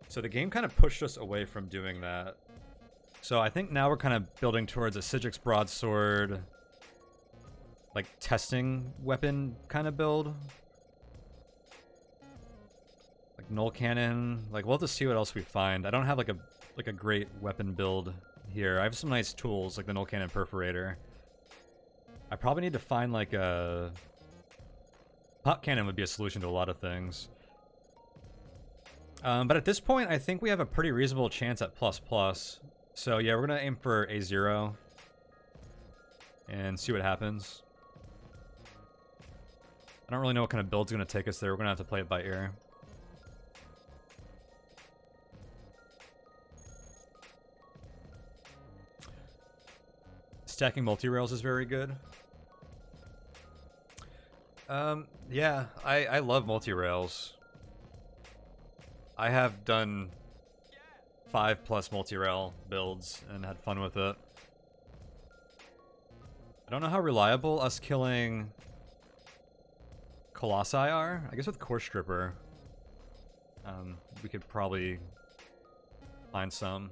So the game kind of pushed us away from doing that. So I think now we're kind of building towards a Sigix broadsword, like testing weapon kind of build. Like null cannon. Like we'll have to see what else we find. I don't have like a great weapon build here. I have some nice tools like the null cannon perforator. I probably need to find like a pop cannon would be a solution to a lot of things. But at this point, I think we have a pretty reasonable chance at ++. So yeah, we're gonna aim for A0 and see what happens. I don't really know what kind of build's gonna take us there. We're gonna have to play it by ear. Stacking multi-rails is very good. Yeah, I love multi-rails. I have done 5+ multi-rail builds and had fun with it. I don't know how reliable us killing Colossi are. I guess with Core Stripper, we could probably find some.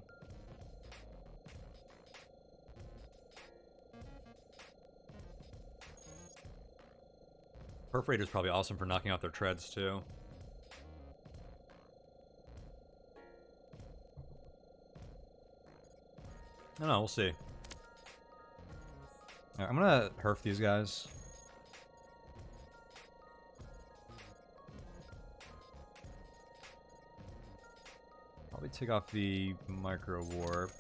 Perforator's probably awesome for knocking out their treads, too. I don't know, we'll see. Right, I'm gonna herf these guys. Probably take off the Microwarp.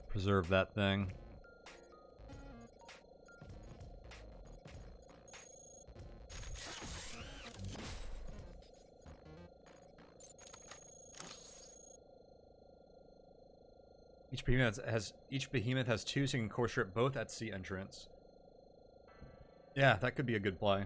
Preserve that thing. Each behemoth has 2, so you can core strip both at sea entrance. Yeah, that could be a good play.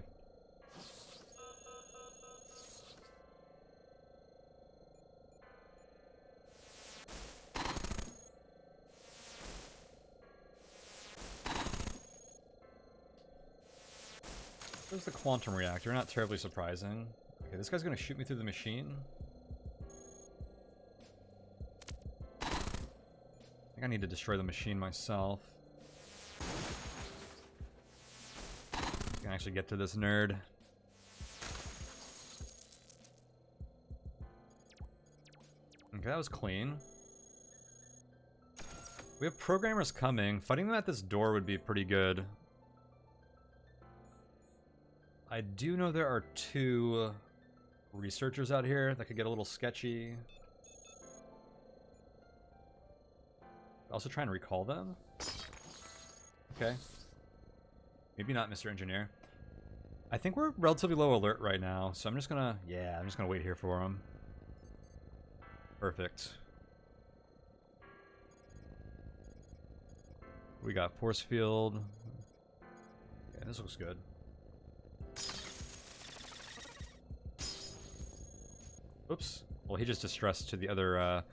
There's the quantum reactor, not terribly surprising. Okay, this guy's gonna shoot me through the machine. think I need to destroy the machine myself. I can actually get to this nerd. Okay, that was clean. We have programmers coming. Fighting them at this door would be pretty good. I do know there are 2 researchers out here that could get a little sketchy. Also try and recall them. Okay. Maybe not, Mr. Engineer. I think we're relatively low alert right now, so I'm just gonna... Yeah, I'm just gonna wait here for him. Perfect. We got force field. Yeah, this looks good. Oops. Well, he just distressed to the other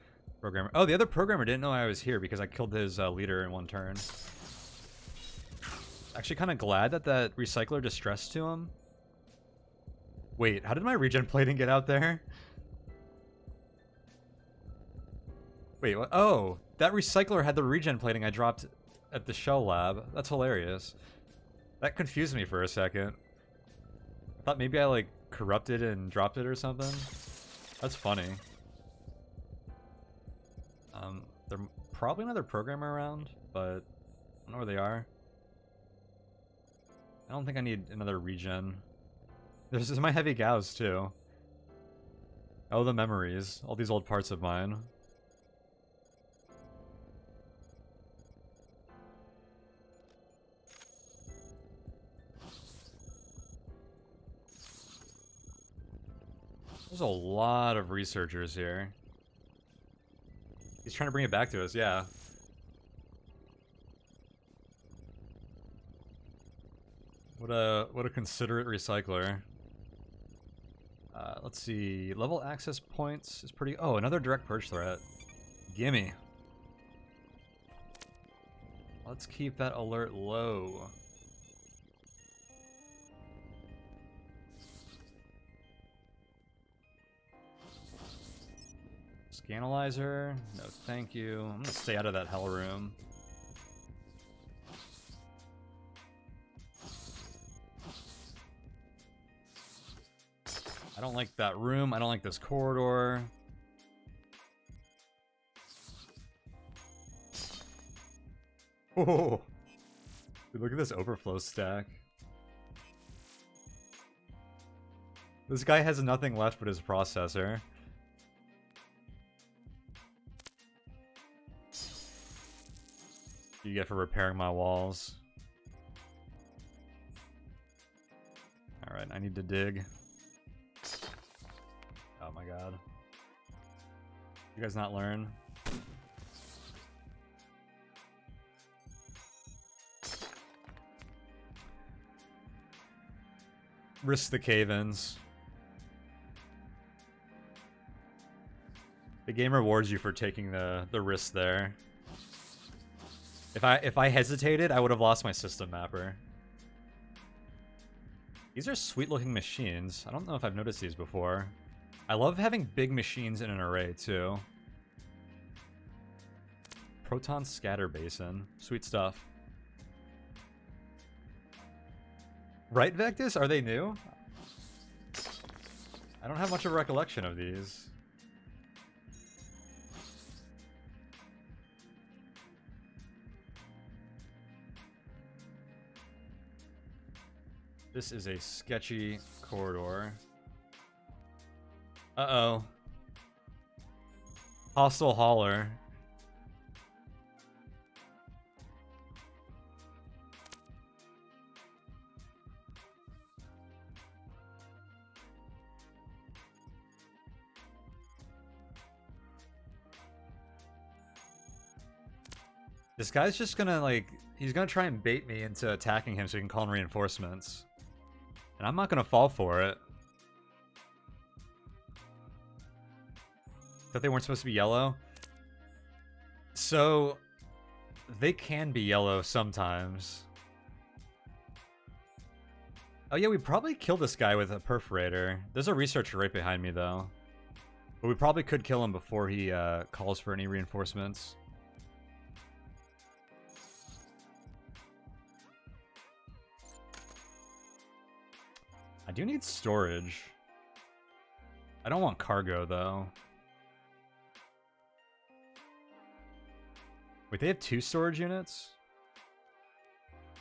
programmer. Oh, the other programmer didn't know I was here because I killed his leader in 1 turn. Actually kind of glad that that recycler distressed to him. Wait, how did my regen plating get out there? Wait, what? Oh, that recycler had the regen plating I dropped at the shell lab. That's hilarious. That confused me for a second. I thought maybe I, like, corrupted and dropped it or something. That's funny. There's probably another programmer around, but I don't know where they are. I don't think I need another regen. There's my heavy gauss, too. Oh, the memories. All these old parts of mine. There's a lot of researchers here. He's trying to bring it back to us, yeah. What a considerate recycler. Let's see. Level access points is pretty... Oh, another direct purge threat. Gimme. Let's keep that alert low. Scanalyzer? No, thank you. I'm gonna stay out of that hell room. I don't like that room. I don't like this corridor. Oh, dude, look at this overflow stack. This guy has nothing left but his processor. You get for repairing my walls. Alright, I need to dig. Oh my god. You guys not learn? Risk the cave-ins. The game rewards you for taking the risk there. If I hesitated, I would have lost my system mapper. These are sweet-looking machines. I don't know if I've noticed these before. I love having big machines in an array, too. Proton scatter basin. Sweet stuff. Right, Vectus? Are they new? I don't have much of a recollection of these. This is a sketchy corridor. Uh-oh. Hostile hauler. This guy's just gonna, like, he's gonna try and bait me into attacking him so he can call in reinforcements. And I'm not gonna fall for it. Thought they weren't supposed to be yellow? So, they can be yellow sometimes. Oh yeah, we probably killed this guy with a perforator. There's a researcher right behind me, though. But we probably could kill him before he calls for any reinforcements. do need storage. I don't want cargo, though. Wait, they have 2 storage units?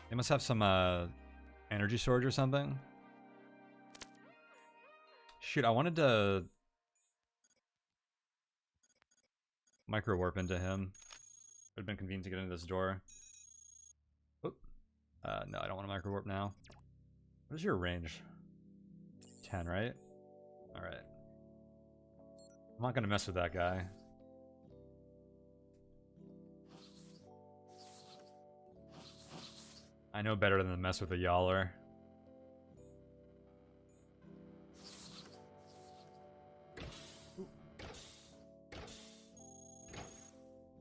They must have some, energy storage or something. Shoot, I wanted to Microwarp into him. Would have been convenient to get into this door. Oop. No, I don't want to Microwarp now. What is your range? 10, right? Alright. I'm not gonna mess with that guy. I know better than to mess with a Yawler.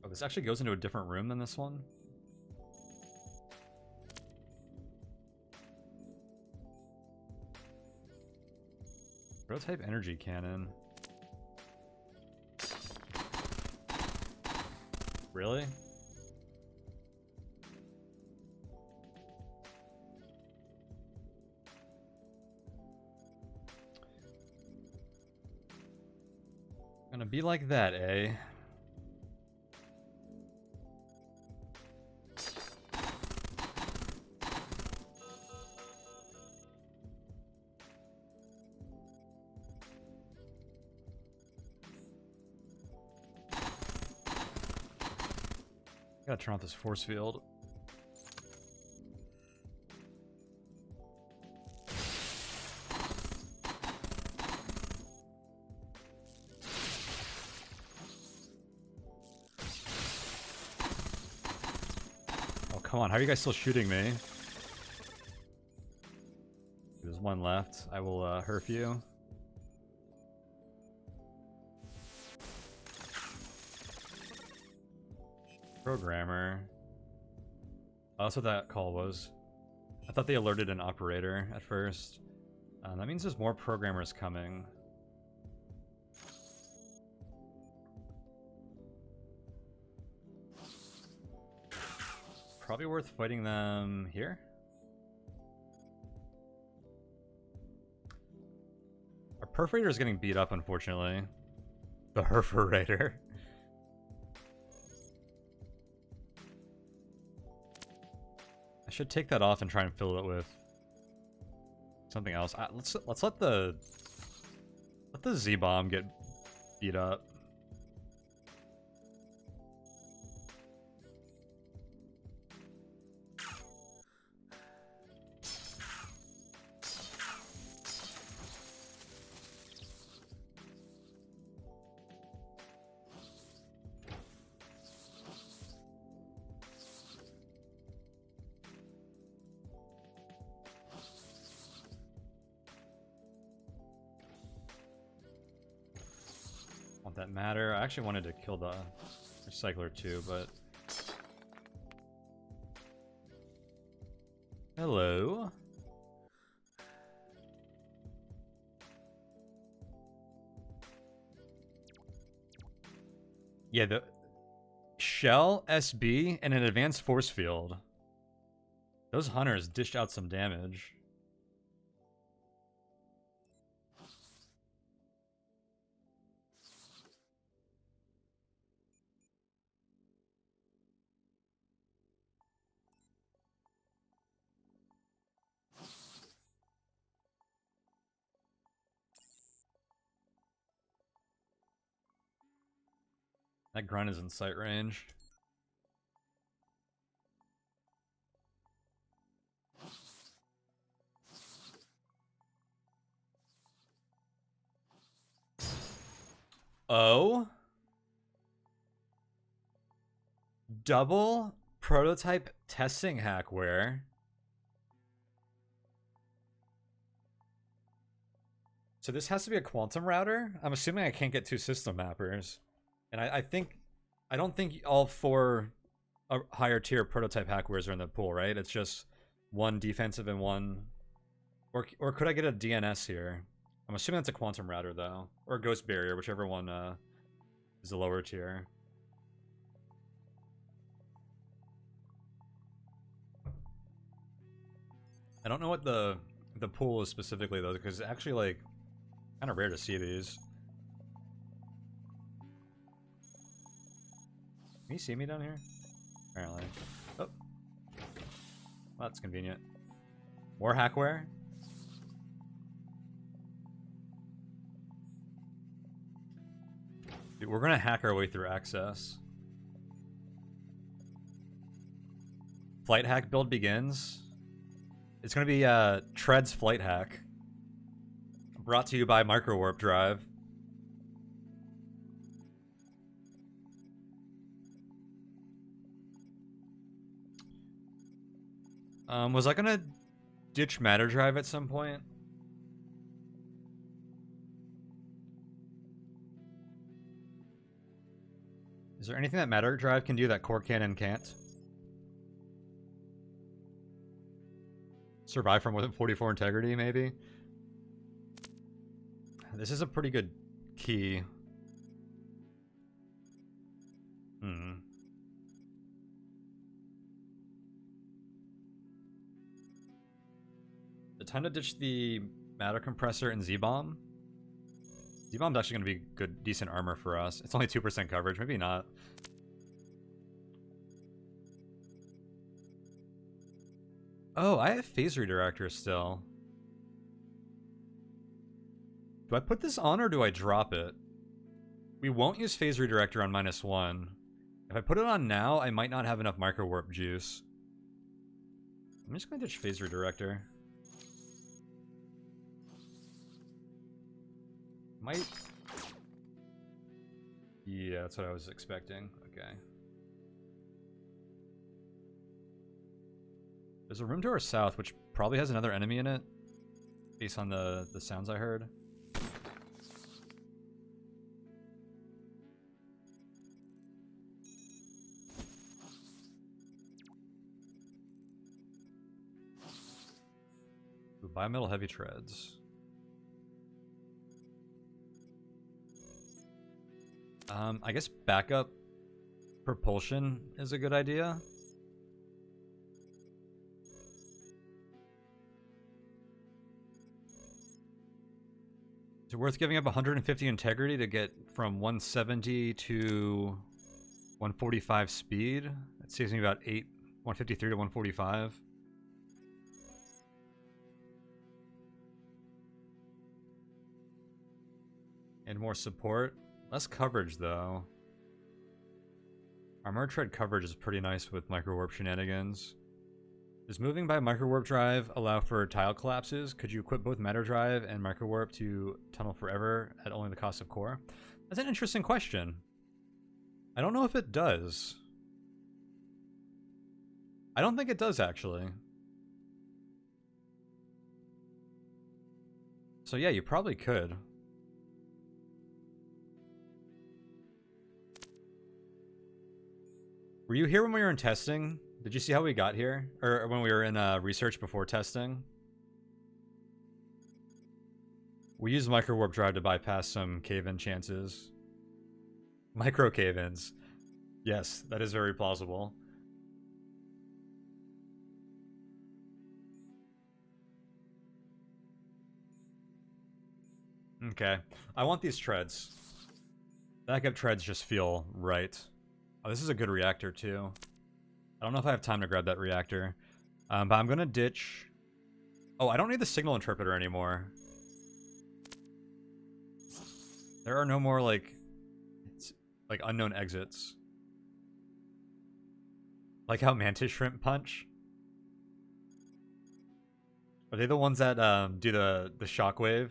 Oh, this actually goes into a different room than this one? Prototype energy cannon. Really? Gonna be like that, eh? Gotta turn off this force field. Oh, come on. How are you guys still shooting me? There's one left. I will, herf you. Programmer. Oh, that's what that call was. I thought they alerted an operator at first. That means there's more programmers coming. Probably worth fighting them here. Our perforator is getting beat up, unfortunately. The perforator. I should take that off and try and fill it with something else. Let's let the Z-bomb get beat up. That matter. I actually wanted to kill the recycler too, but hello. Yeah, the shell, SB, and an advanced force field. Those hunters dished out some damage. That grunt is in sight range. Oh? Double prototype testing hackware. So this has to be a quantum router? I'm assuming I can't get 2 system mappers. And I don't think all 4 higher tier prototype hackwares are in the pool, right? It's just one defensive and one... Or could I get a DNS here? I'm assuming that's a quantum router, though. Or a ghost barrier, whichever one is the lower tier. I don't know what the the pool is specifically though, because it's actually like kind of rare to see these. Can you see me down here? Apparently. Oh. Well, that's convenient. More hackware? Dude, we're gonna hack our way through access. Flight hack build begins. It's gonna be Tread's flight hack. Brought to you by Microwarp Drive. Was I gonna ditch Matter Drive at some point? Is there anything that Matter Drive can do that Core Cannon can't? Survive for more than 44 integrity, maybe? This is a pretty good key. The time to ditch the Matter Compressor and Z-Bomb. Z-Bomb's actually going to be good, decent armor for us. It's only 2% coverage, maybe not. Oh, I have Phase Redirector still. Do I put this on or do I drop it? We won't use Phase Redirector on -1. If I put it on now, I might not have enough Microwarp juice. I'm just going to ditch Phase Redirector. Might... Yeah, that's what I was expecting. Okay. There's a room to our south, which probably has another enemy in it, based on the sounds I heard. Ooh, biometal heavy treads. I guess backup propulsion is a good idea. Is it worth giving up 150 integrity to get from 170 to 145 speed? That saves me about 153 to 145. And more support. Less coverage, though. Armored tread coverage is pretty nice with Microwarp shenanigans. Does moving by Microwarp Drive allow for tile collapses? Could you equip both Matter Drive and Microwarp to tunnel forever at only the cost of core? That's an interesting question. I don't know if it does. I don't think it does, actually. So yeah, you probably could. Were you here when we were in testing? Did you see how we got here? Or when we were in research before testing? We used Microwarp Drive to bypass some cave-in chances. Micro cave-ins. Yes, that is very plausible. Okay. I want these treads. Backup treads just feel right. Oh, this is a good reactor, too. I don't know if I have time to grab that reactor. But I'm going to ditch... Oh, I don't need the signal interpreter anymore. There are no more, like unknown exits. Like how Mantis Shrimp punch. Are they the ones that do the shockwave?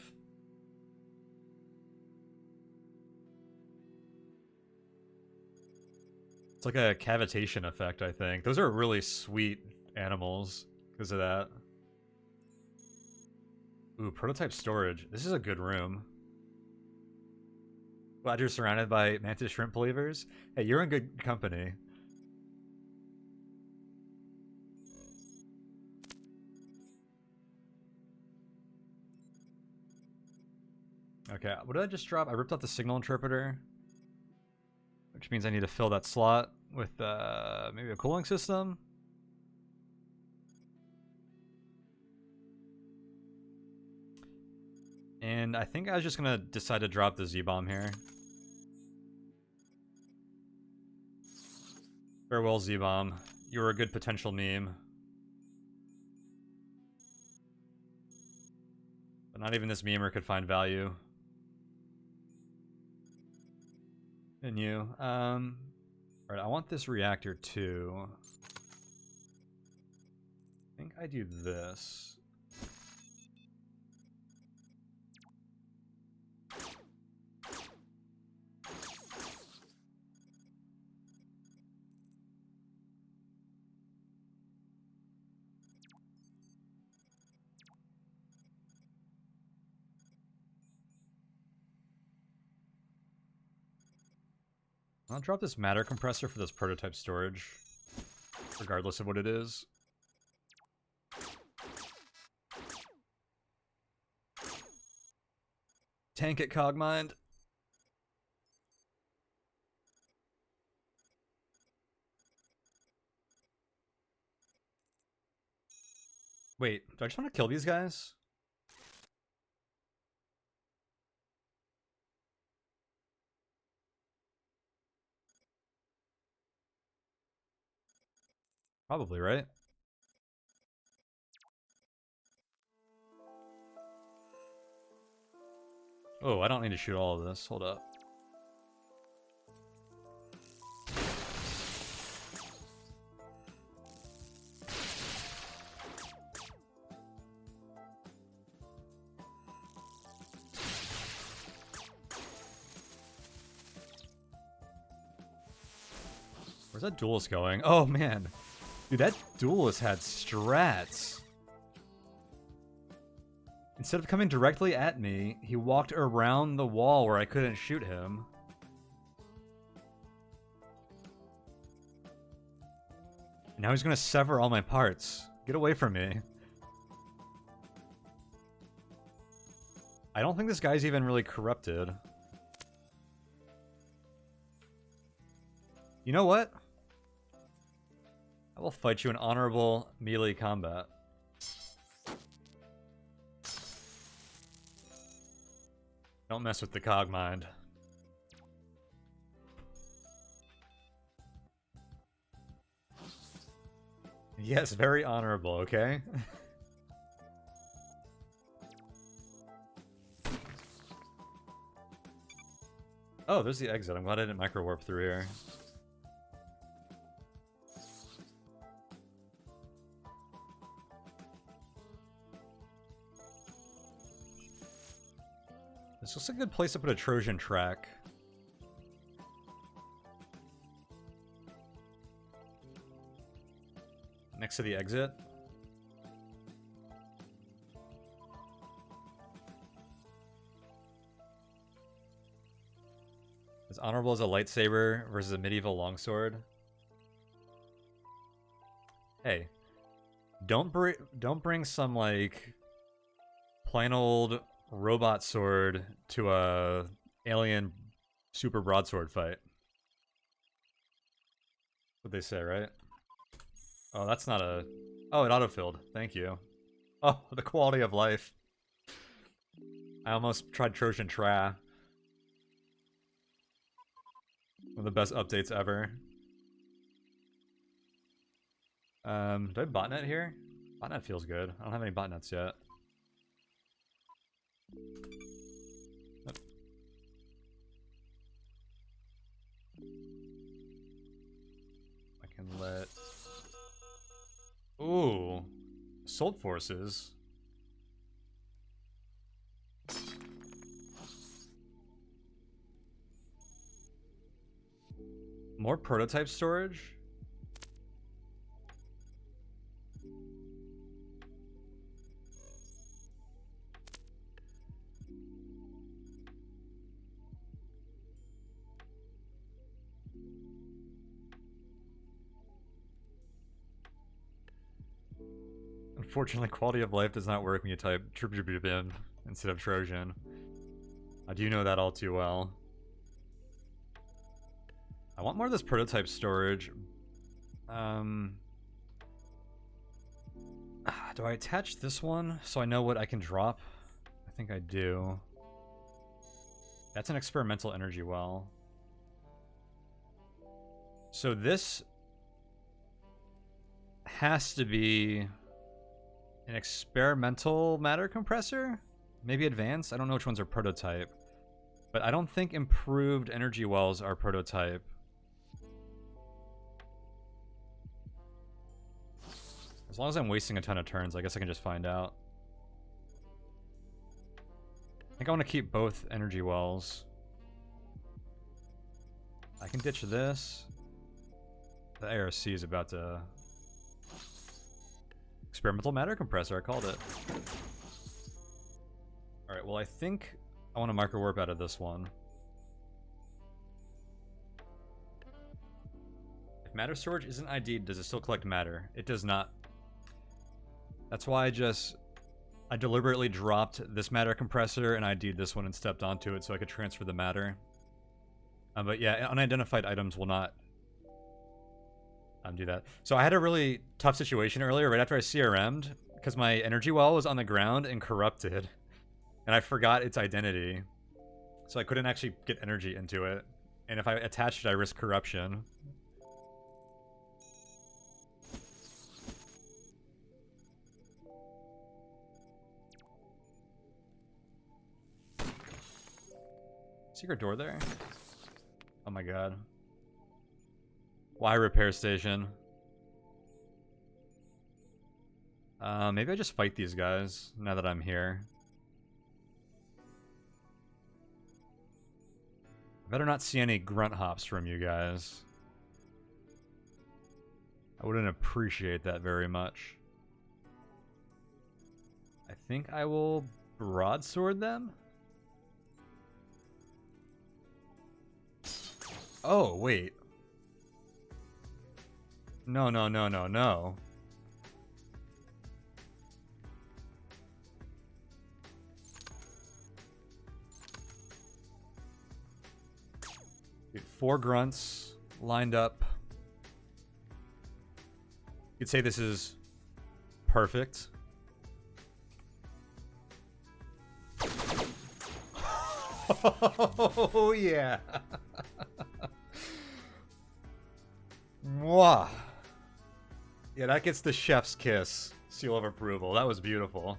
It's like a cavitation effect, I think. Those are really sweet animals because of that. Ooh, prototype storage. This is a good room. Glad you're surrounded by Mantis Shrimp believers. Hey, you're in good company. Okay, what did I just drop? I ripped out the signal interpreter. Which means I need to fill that slot with maybe a cooling system. And I think I was just gonna decide to drop the Z-bomb here. Farewell, Z-bomb. You were a good potential meme. But not even this memer could find value in you. Alright, I want this reactor too. I think I do this. I'll drop this matter compressor for this prototype storage, regardless of what it is. Tank it, Cogmind. Wait, do I just want to kill these guys? Probably, right? Oh, I don't need to shoot all of this. Hold up. Where's that duelist going? Oh, man. Dude, that duelist had strats. Instead of coming directly at me, he walked around the wall where I couldn't shoot him. Now he's gonna sever all my parts. Get away from me. I don't think this guy's even really corrupted. You know what? I will fight you in honorable melee combat. Don't mess with the Cogmind. Yes, very honorable, okay? Oh, there's the exit. I'm glad I didn't microwarp through here. This looks like a good place to put a Trojan track. Next to the exit. As honorable as a lightsaber versus a medieval longsword. Hey, don't bring some like plain old robot sword to a alien super broadsword fight. What they say, right? Oh, that's not a... Oh, it autofilled. Thank you. Oh, the quality of life. I almost tried Trojan Tra. One of the best updates ever. Do I have botnet here? Botnet feels good. I don't have any botnets yet. Yep. I can let... Ooh. Assault forces. More prototype storage? Unfortunately, quality of life does not work when you type Tribim instead of Trojan. I do know that all too well. I want more of this prototype storage. Do I attach this one so I know what I can drop? I think I do. That's an experimental energy well. So this has to be an experimental matter compressor? Maybe advanced? I don't know which ones are prototype. But I don't think improved energy wells are prototype. As long as I'm wasting a ton of turns, I guess I can just find out. I think I want to keep both energy wells. I can ditch this. The ARC is about to... Experimental matter compressor, I called it. Alright, well I think I want to microwarp out of this one. If matter storage isn't ID'd, does it still collect matter? It does not. That's why I deliberately dropped this matter compressor and ID'd this one and stepped onto it so I could transfer the matter. But yeah, unidentified items will not do that. So I had a really tough situation earlier right after I CRM'd because my energy well was on the ground and corrupted. And I forgot its identity. So I couldn't actually get energy into it. And if I attached it, I risked corruption. Secret door there? Oh my god. Why repair station? Maybe I just fight these guys now that I'm here. Better not see any grunt hops from you guys. I wouldn't appreciate that very much. I think I will broadsword them. Oh, wait. No, no, no, no, no. Dude, 4 grunts lined up. You could say this is perfect. Oh, yeah. Mwah. Yeah, that gets the chef's kiss. Seal of approval. That was beautiful.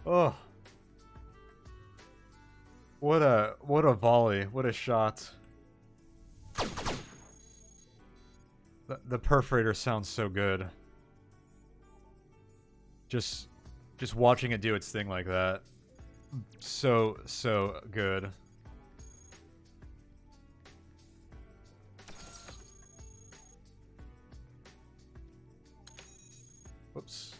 Oh. What a volley. What a shot. The perforator sounds so good. Just watching it do its thing like that. So good. Whoops.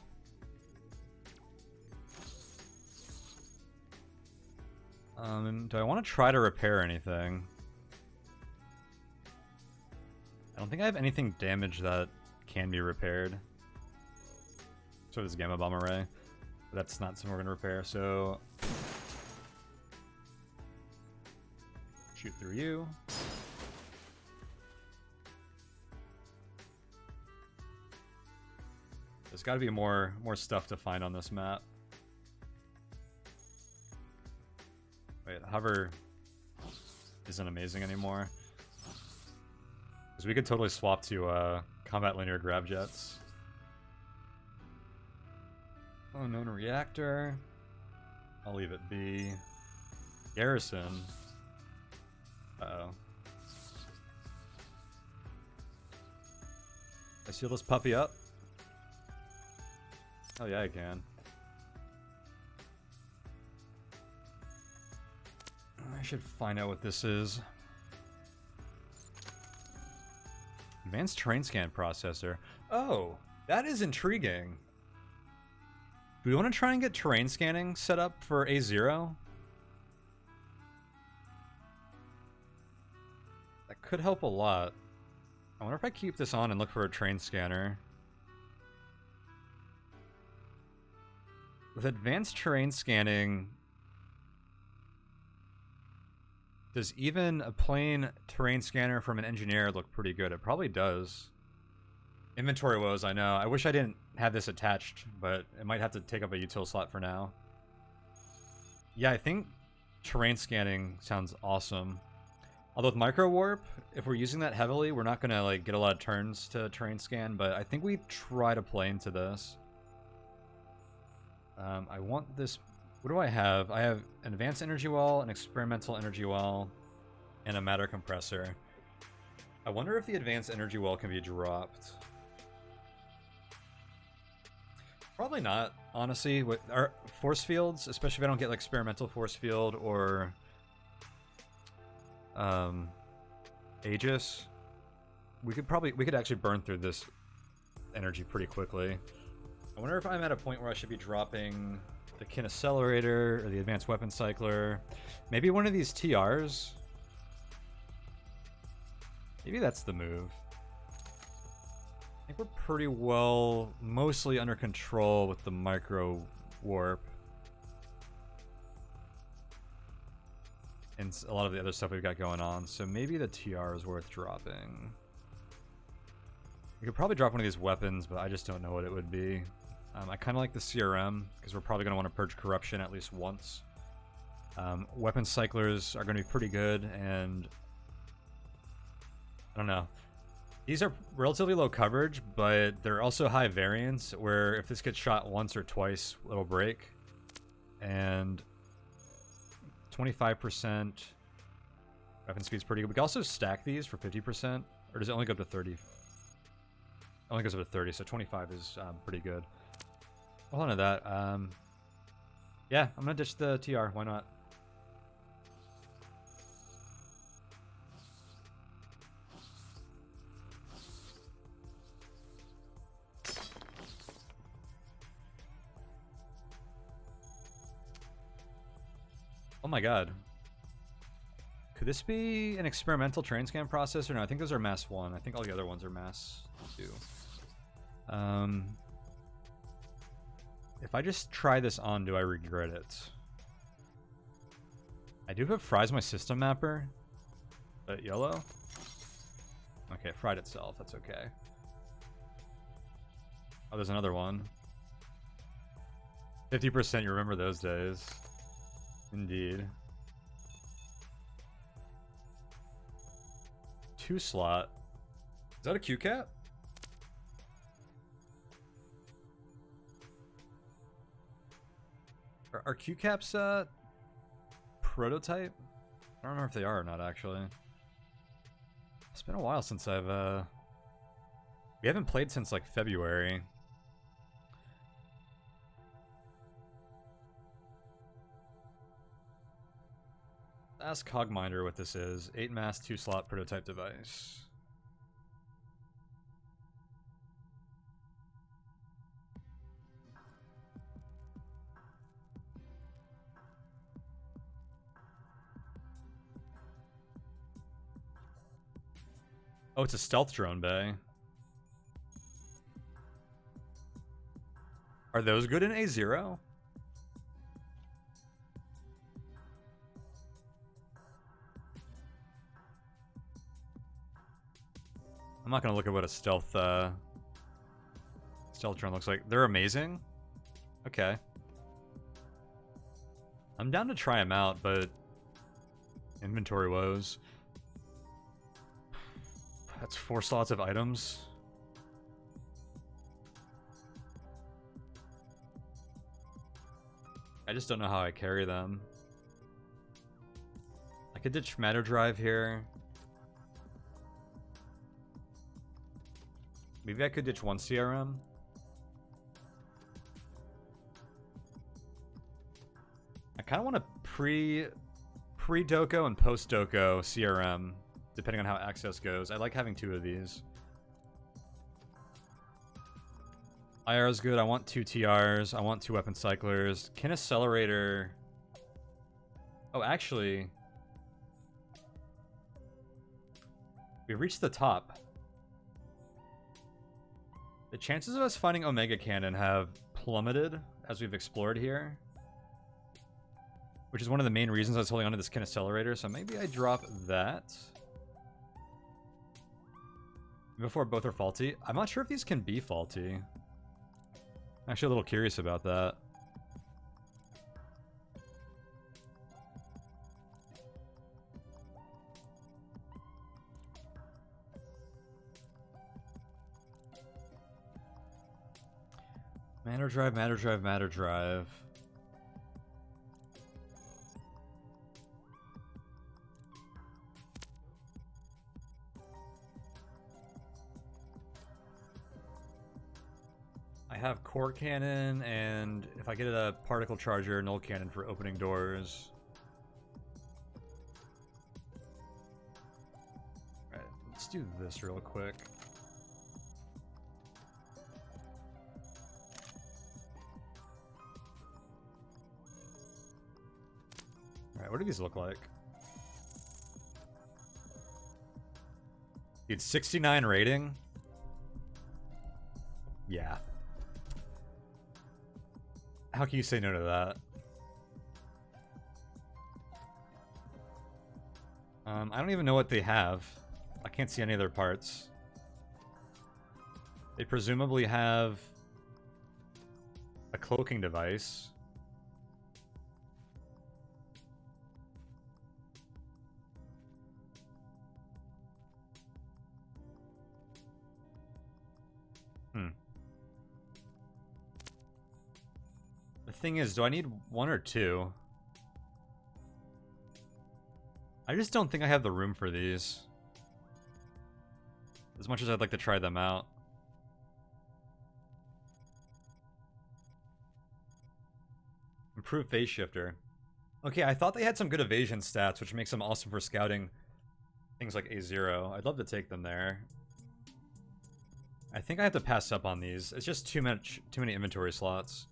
Do I want to try to repair anything? I don't think I have anything damaged that can be repaired. So does Gamma Bomb Array. But that's not something we're going to repair, so... Shoot through you. There's got to be more stuff to find on this map. Wait, hover isn't amazing anymore. Because we could totally swap to combat linear grab jets. Unknown reactor. I'll leave it be. Garrison. Uh-oh. I seal this puppy up? Oh yeah, I can. I should find out what this is. Advanced train scan processor. Oh, that is intriguing. Do we want to try and get terrain scanning set up for A0? That could help a lot. I wonder if I keep this on and look for a train scanner. With advanced terrain scanning, does even a plain terrain scanner from an engineer look pretty good? It probably does. Inventory woes, I know. I wish I didn't have this attached, but it might have to take up a util slot for now. Yeah, I think terrain scanning sounds awesome. Although with Microwarp, if we're using that heavily, we're not gonna like get a lot of turns to terrain scan, but I think we try to play into this. I want this. What do I have? I have an advanced energy well, an experimental energy well, and a matter compressor. I wonder if the advanced energy well can be dropped. Probably not, honestly. With our force fields, especially if I don't get like experimental force field or Aegis, we could actually burn through this energy pretty quickly. I wonder if I'm at a point where I should be dropping the Kin Accelerator or the Advanced Weapon Cycler. Maybe one of these TRs. Maybe that's the move. I think we're pretty well, mostly under control with the Microwarp. And a lot of the other stuff we've got going on. So maybe the TR is worth dropping. We could probably drop one of these weapons, but I just don't know what it would be. I kind of like the CRM, because we're probably going to want to purge corruption at least once. Weapon cyclers are going to be pretty good, and I don't know. These are relatively low coverage, but they're also high variance, where if this gets shot once or twice, it'll break. And 25% weapon speed's pretty good. We can also stack these for 50%, or does it only go up to 30? It only goes up to 30, so 25 is pretty good. Hold on to that. Yeah, I'm gonna ditch the TR. Why not? Oh my god. Could this be an experimental train scan process? Or no, I think those are mass 1. I think all the other ones are mass 2. If I just try this on, do I regret it? I do have fries my system mapper. But yellow? Okay, it fried itself. That's okay. Oh, there's another one. 50%, you remember those days. Indeed. 2 slot. Is that a Q cap? Are Q caps prototype? I don't remember if they are or not, actually. It's been a while since I've we haven't played since like February. Ask Cogminder what this is. 8 mass, 2 slot prototype device. Oh, it's a stealth drone bay. Are those good in A0? I'm not gonna look at what a stealth drone looks like. They're amazing. Okay. I'm down to try them out, but inventory woes. That's 4 slots of items. I just don't know how I carry them. I could ditch matter drive here. Maybe I could ditch 1 CRM. I kind of want a pre-Doko and post-Doko CRM, depending on how access goes. I like having 2 of these. IR is good. I want 2 TRs. I want 2 weapon cyclers. Kin Accelerator. Oh, actually, we reached the top. The chances of us finding Omega Cannon have plummeted as we've explored here, which is one of the main reasons I was holding onto this Kin Accelerator, so maybe I drop that before both are faulty. I'm not sure if these can be faulty. I'm actually a little curious about that. Matter drive, matter drive, matter drive. I have core cannon, and if I get a particle charger, null cannon for opening doors. Alright, let's do this real quick. Alright, what do these look like? Dude, 69 rating? Yeah. How can you say no to that? I don't even know what they have. I can't see any of their parts. They presumably have a cloaking device. The thing is, do I need one or two? I just don't think I have the room for these. As much as I'd like to try them out. Improved phase shifter. Okay, I thought they had some good evasion stats, which makes them awesome for scouting things like A0. I'd love to take them there. I think I have to pass up on these. It's just too many inventory slots.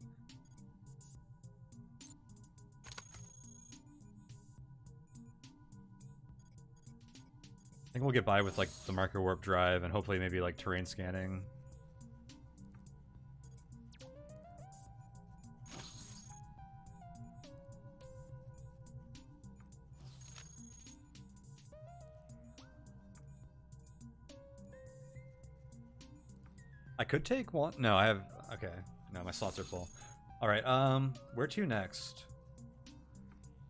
I think we'll get by with like the Microwarp drive and hopefully maybe like terrain scanning. I could take one. No, I have. Okay. No, my slots are full. All right. Where to next?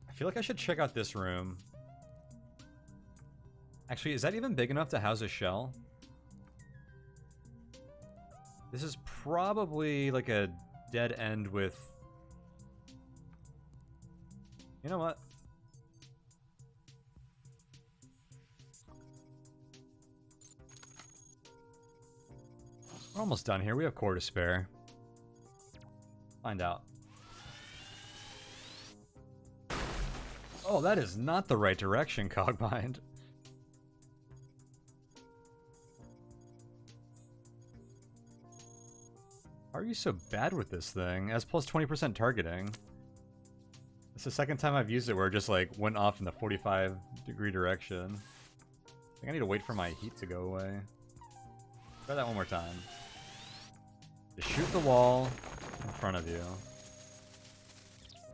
I feel like I should check out this room. Actually, is that even big enough to house a shell? This is probably like a dead end with... You know what? We're almost done here. We have core to spare. Find out. Oh, that is not the right direction, Cogmind. How are you so bad with this thing? It has plus 20% targeting. It's the second time I've used it where it just like went off in the 45-degree direction. I think I need to wait for my heat to go away. Try that one more time. Just shoot the wall in front of you.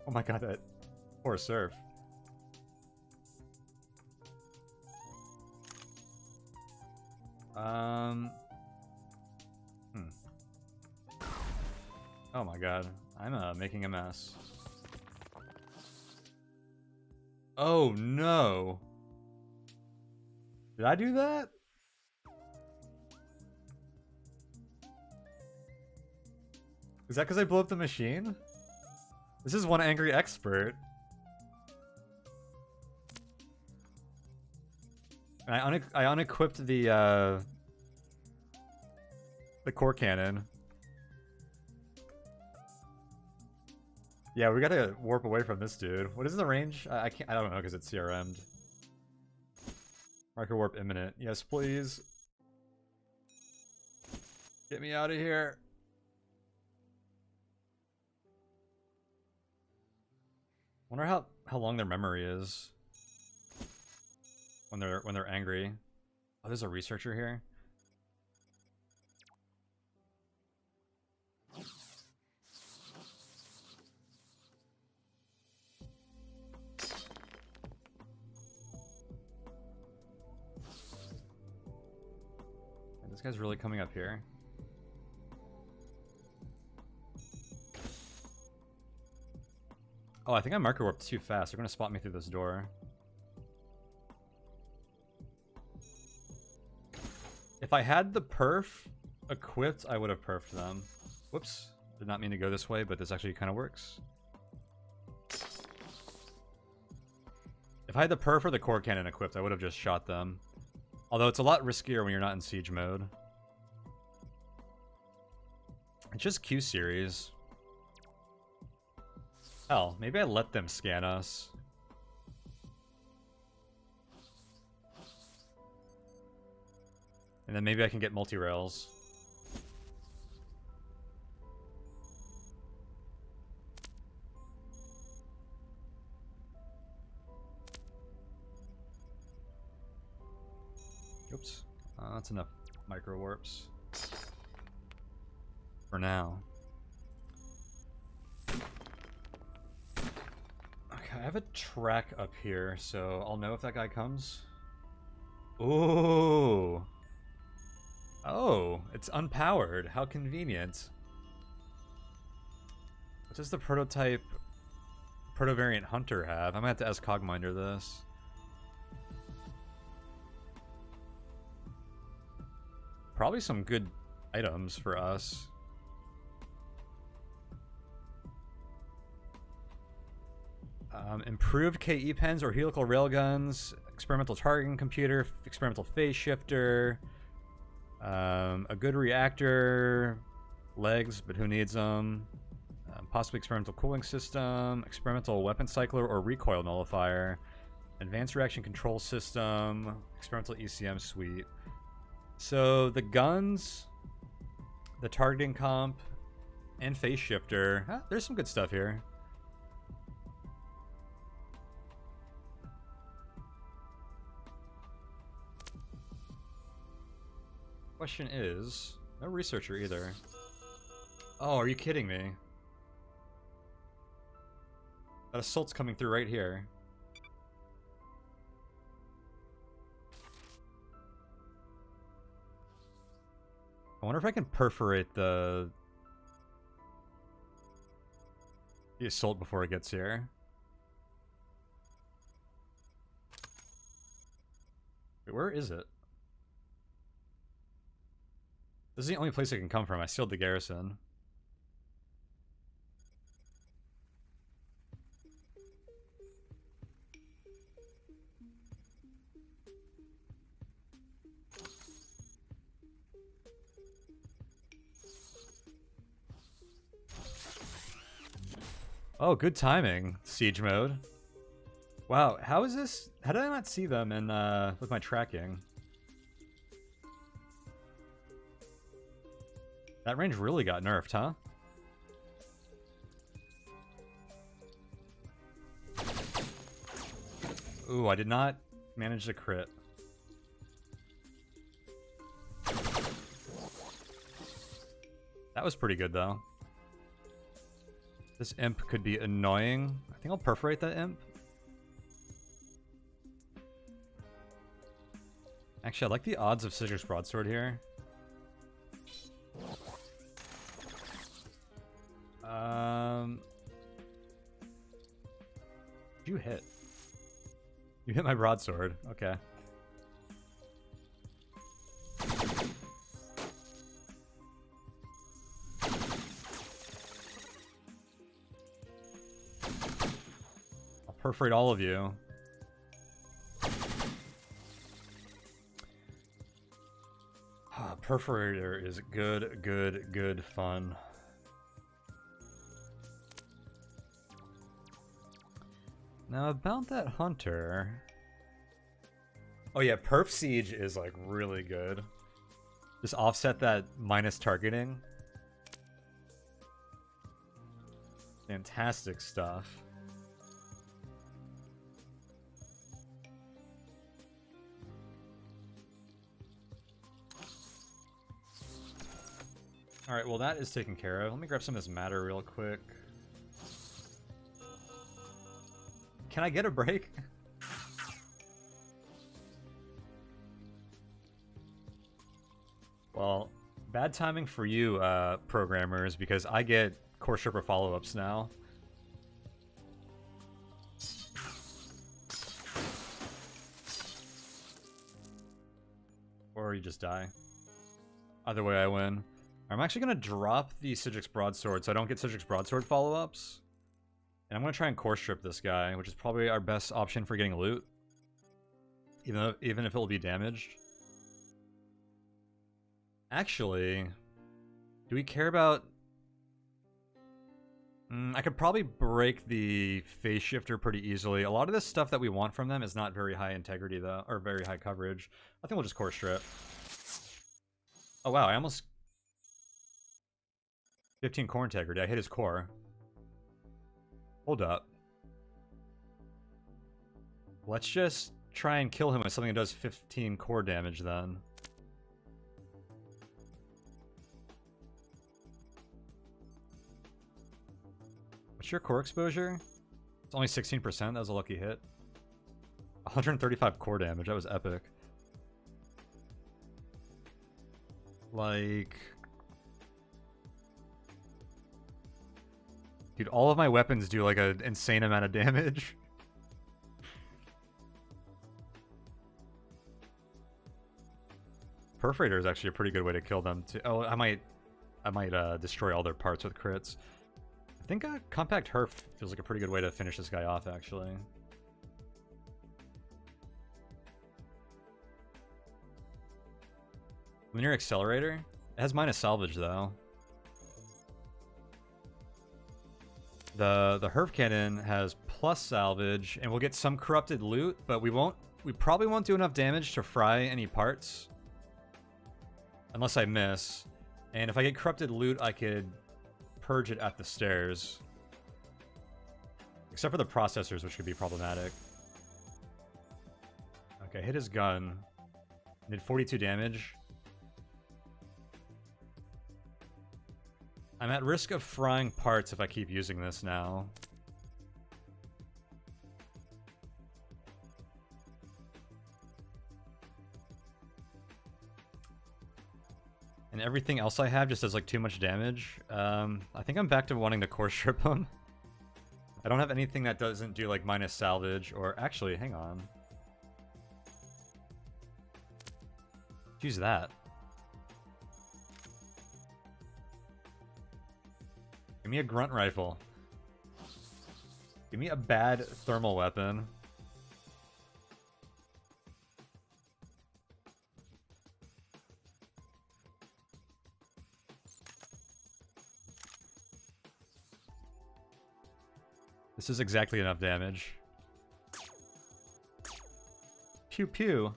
Oh my god, that poor surf. Oh my god, I'm making a mess. Oh no! Did I do that? Is that because I blew up the machine? This is one angry expert. And I unequipped the core cannon. Yeah, we gotta warp away from this dude. What is the range? I can't. I don't know because it's CRM'd. Microwarp imminent. Yes, please. Get me out of here. Wonder how long their memory is when they're angry. Oh, there's a researcher here. This guy's really coming up here. Oh, I think I microwarped too fast. They're gonna spot me through this door. If I had the perf equipped, I would have perfed them. Whoops. Did not mean to go this way, but this actually kind of works. If I had the perf or the core cannon equipped, I would have just shot them. Although it's a lot riskier when you're not in siege mode. It's just Q series. Hell, maybe I let them scan us. And then maybe I can get multi-rails. Oops. That's enough microwarps. For now. Okay, I have a track up here, so I'll know if that guy comes. Ooh. Oh, it's unpowered. How convenient. What does the prototype protovariant hunter have? I'm gonna have to ask Cogminder this. Probably some good items for us. Improved KE pens or helical railguns, experimental targeting computer, experimental phase shifter, a good reactor, legs, but who needs them? Possibly experimental cooling system, experimental weapon cycler or recoil nullifier, advanced reaction control system, experimental ECM suite. So the guns, the targeting comp, and phase shifter. There's some good stuff here. Question is, no researcher either. Oh, are you kidding me? That assault's coming through right here. I wonder if I can perforate the assault before it gets here. Wait, where is it? This is the only place it can come from. I sealed the garrison. Oh, good timing. Siege mode. Wow, how is this? How did I not see them in with my tracking? That range really got nerfed, huh? Ooh, I did not manage to crit. That was pretty good, though. This imp could be annoying. I think I'll perforate that imp. Actually, I like the odds of Citrus Broadsword here. You hit. You hit my broadsword. Okay. I'll perforate all of you. Perforator is good fun. Now about that hunter. Oh yeah, perf siege is like really good. Just offset that minus targeting. Fantastic stuff. Alright, well that is taken care of. Let me grab some of this matter real quick. Can I get a break? Well, bad timing for you, programmers, because I get Core Sherpa follow-ups now. Or you just die. Either way, I win. I'm actually going to drop the Sigix Broadsword so I don't get Sigix Broadsword follow-ups. And I'm going to try and core strip this guy, which is probably our best option for getting loot. Even if it will be damaged. Actually, do we care about... I could probably break the phase shifter pretty easily. A lot of this stuff that we want from them is not very high integrity, though, or very high coverage. I think we'll just core strip. Oh, wow, I almost... 15 core integrity. I hit his core. Hold up. Let's just try and kill him with something that does 15 core damage, then. What's your core exposure? It's only 16%. That was a lucky hit. 135 core damage. That was epic. Like... Dude, all of my weapons do like an insane amount of damage. Perforator is actually a pretty good way to kill them too. Oh, I might destroy all their parts with crits. I think Compact Herf feels like a pretty good way to finish this guy off, actually. Linear Accelerator? It has minus salvage, though. The Herf Cannon has plus salvage, and we'll get some corrupted loot, but we probably won't do enough damage to fry any parts. Unless I miss. And if I get corrupted loot, I could purge it at the stairs. Except for the processors, which could be problematic. Okay, hit his gun. Did 42 damage. I'm at risk of frying parts if I keep using this now. And everything else I have just does like too much damage. I think I'm back to wanting to core strip him. I don't have anything that doesn't do like minus salvage, or actually, hang on. Use that. Give me a grunt rifle. Give me a bad thermal weapon. This is exactly enough damage. Pew pew.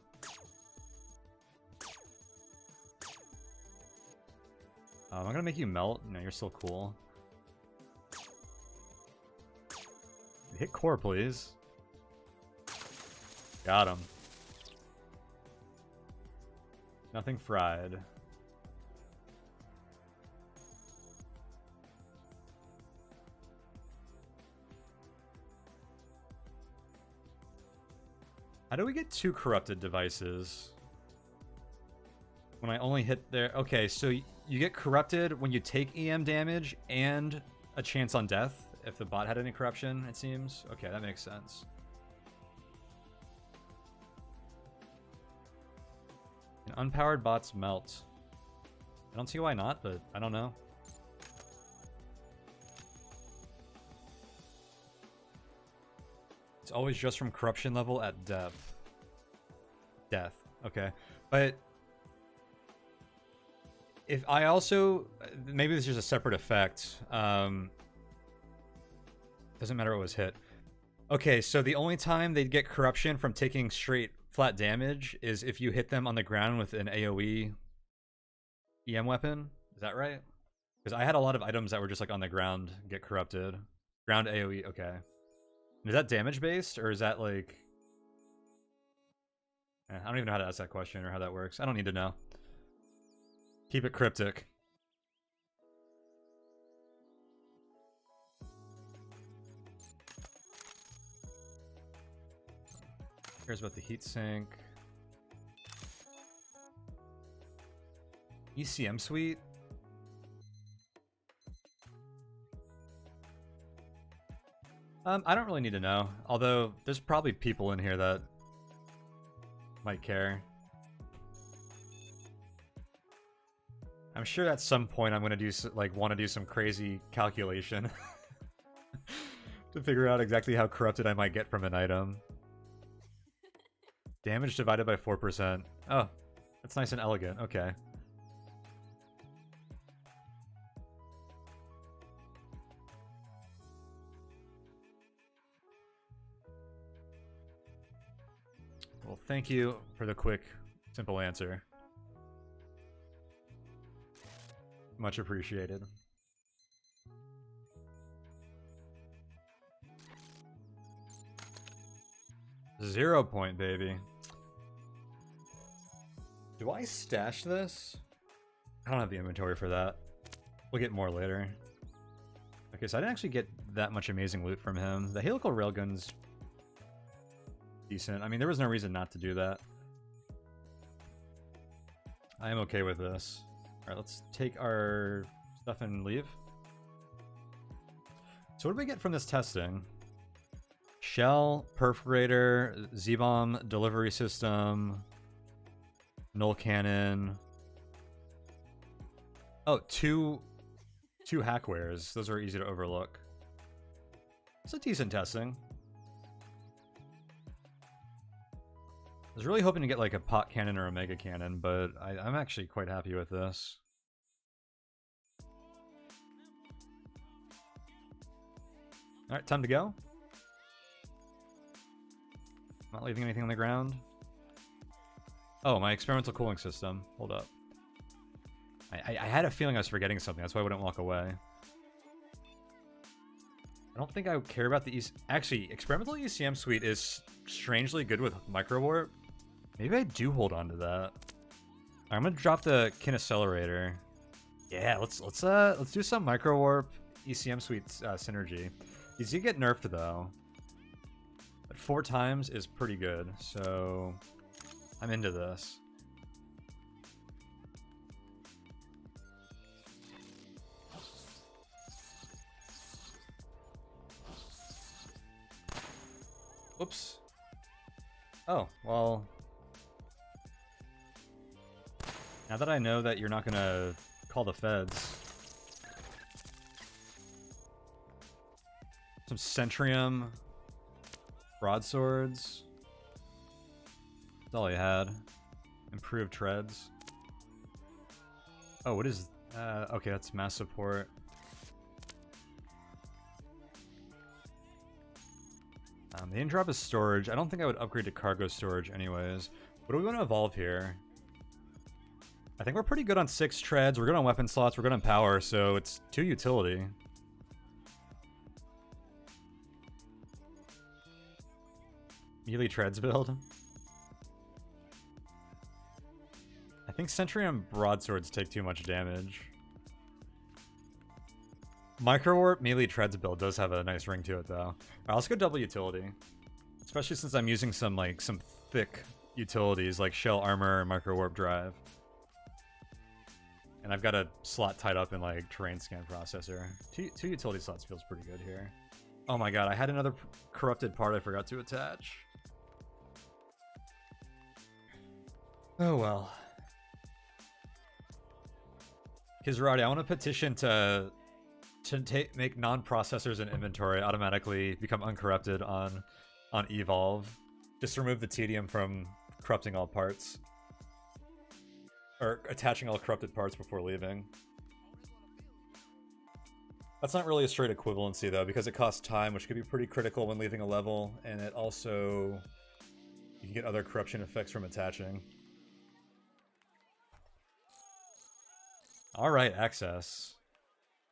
I'm gonna make you melt. No, you're still cool. Hit core, please. Got him. Nothing fried. How do we get 2 corrupted devices? When I only hit there... Okay, so you get corrupted when you take EM damage and a chance on death if the bot had any corruption, it seems. Okay, that makes sense. And unpowered bots melt. I don't see why not, but I don't know. It's always just from corruption level at depth. Death. Okay. But if I also... Maybe this is just a separate effect. Doesn't matter what was hit. Okay, so the only time they'd get corruption from taking straight flat damage is if you hit them on the ground with an AoE EM weapon. Is that right? Because I had a lot of items that were just like on the ground get corrupted. Ground AoE, okay. Is that damage based, or is that like... I don't even know how to ask that question or how that works. I don't need to know. Keep it cryptic. Cares about the heatsink. ECM suite? I don't really need to know. Although, there's probably people in here that might care. I'm sure at some point I'm gonna do want to do some crazy calculation to figure out exactly how corrupted I might get from an item. Damage divided by 4%. Oh, that's nice and elegant. Okay. Well, thank you for the quick, simple answer. Much appreciated. Zero point, baby. Do I stash this? I don't have the inventory for that. We'll get more later. Okay, so I didn't actually get that much amazing loot from him. The helical railgun's decent. I mean, there was no reason not to do that. I am okay with this. Alright, let's take our stuff and leave. So what do we get from this testing? Shell, perforator, Z-bomb, delivery system, null cannon. Oh, two hackwares. Those are easy to overlook. It's a decent testing. I was really hoping to get like a pot cannon or a mega cannon, but I'm actually quite happy with this. Alright, time to go. Not leaving anything on the ground. Oh, my experimental cooling system. Hold up. I had a feeling I was forgetting something. That's why I wouldn't walk away. I don't think I care about the Actually, experimental ECM suite is strangely good with Microwarp. Maybe I do hold on to that. I'm gonna drop the Kinaccelerator. Yeah, let's do some Microwarp ECM suite synergy. These do get nerfed though. But 4 times is pretty good, so I'm into this. Whoops. Oh, well. Now that I know that you're not gonna call the feds. Some Centrium broadswords. That's all I had. Improved treads. Oh, what is... okay, that's mass support. The in-drop is storage. I don't think I would upgrade to cargo storage anyways. What do we want to evolve here? I think we're pretty good on 6 treads. We're good on weapon slots. We're good on power, so it's 2 utility. Melee treads build. I think Centrium broadswords take too much damage. Microwarp melee treads build does have a nice ring to it though. Alright, let's go double utility. Especially since I'm using some thick utilities like shell armor and microwarp drive. And I've got a slot tied up in like terrain scan processor. Two utility slots feels pretty good here. Oh my god, I had another corrupted part I forgot to attach. Oh well. Kizrati, I want to petition to make non-processors in inventory automatically become uncorrupted on evolve. Just remove the tedium from corrupting all parts. Or attaching all corrupted parts before leaving. That's not really a straight equivalency though, because it costs time, which could be pretty critical when leaving a level, and it also... you can get other corruption effects from attaching. Alright, access.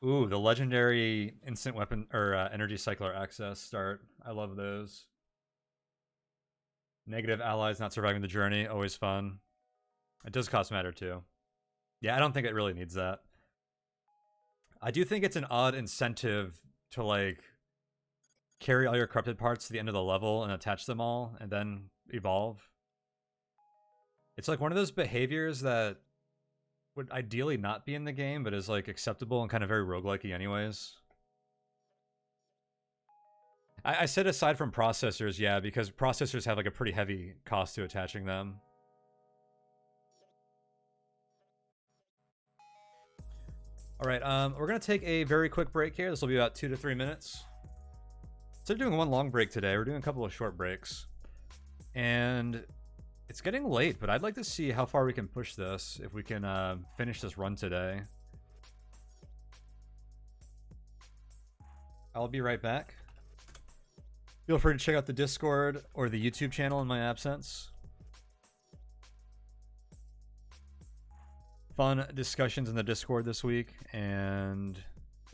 Ooh, the legendary instant weapon or energy cycler access start. I love those. Negative allies not surviving the journey, always fun. It does cost matter too. Yeah, I don't think it really needs that. I do think it's an odd incentive to like carry all your corrupted parts to the end of the level and attach them all and then evolve. It's like one of those behaviors that would ideally not be in the game, but is like acceptable and kind of very roguelike-y anyways. I said aside from processors, yeah, because processors have like a pretty heavy cost to attaching them. All right, we're gonna take a very quick break here. This will be about 2 to 3 minutes. Instead of doing one long break today, we're doing a couple of short breaks. And it's getting late, but I'd like to see how far we can push this, if we can finish this run today. I'll be right back. Feel free to check out the Discord or the YouTube channel in my absence. Fun discussions in the Discord this week, and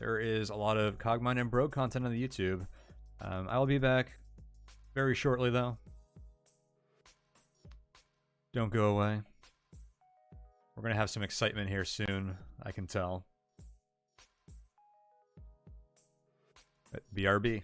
there is a lot of Cogmind and Bro content on the YouTube. I will be back very shortly, though. Don't go away. We're going to have some excitement here soon, I can tell. BRB.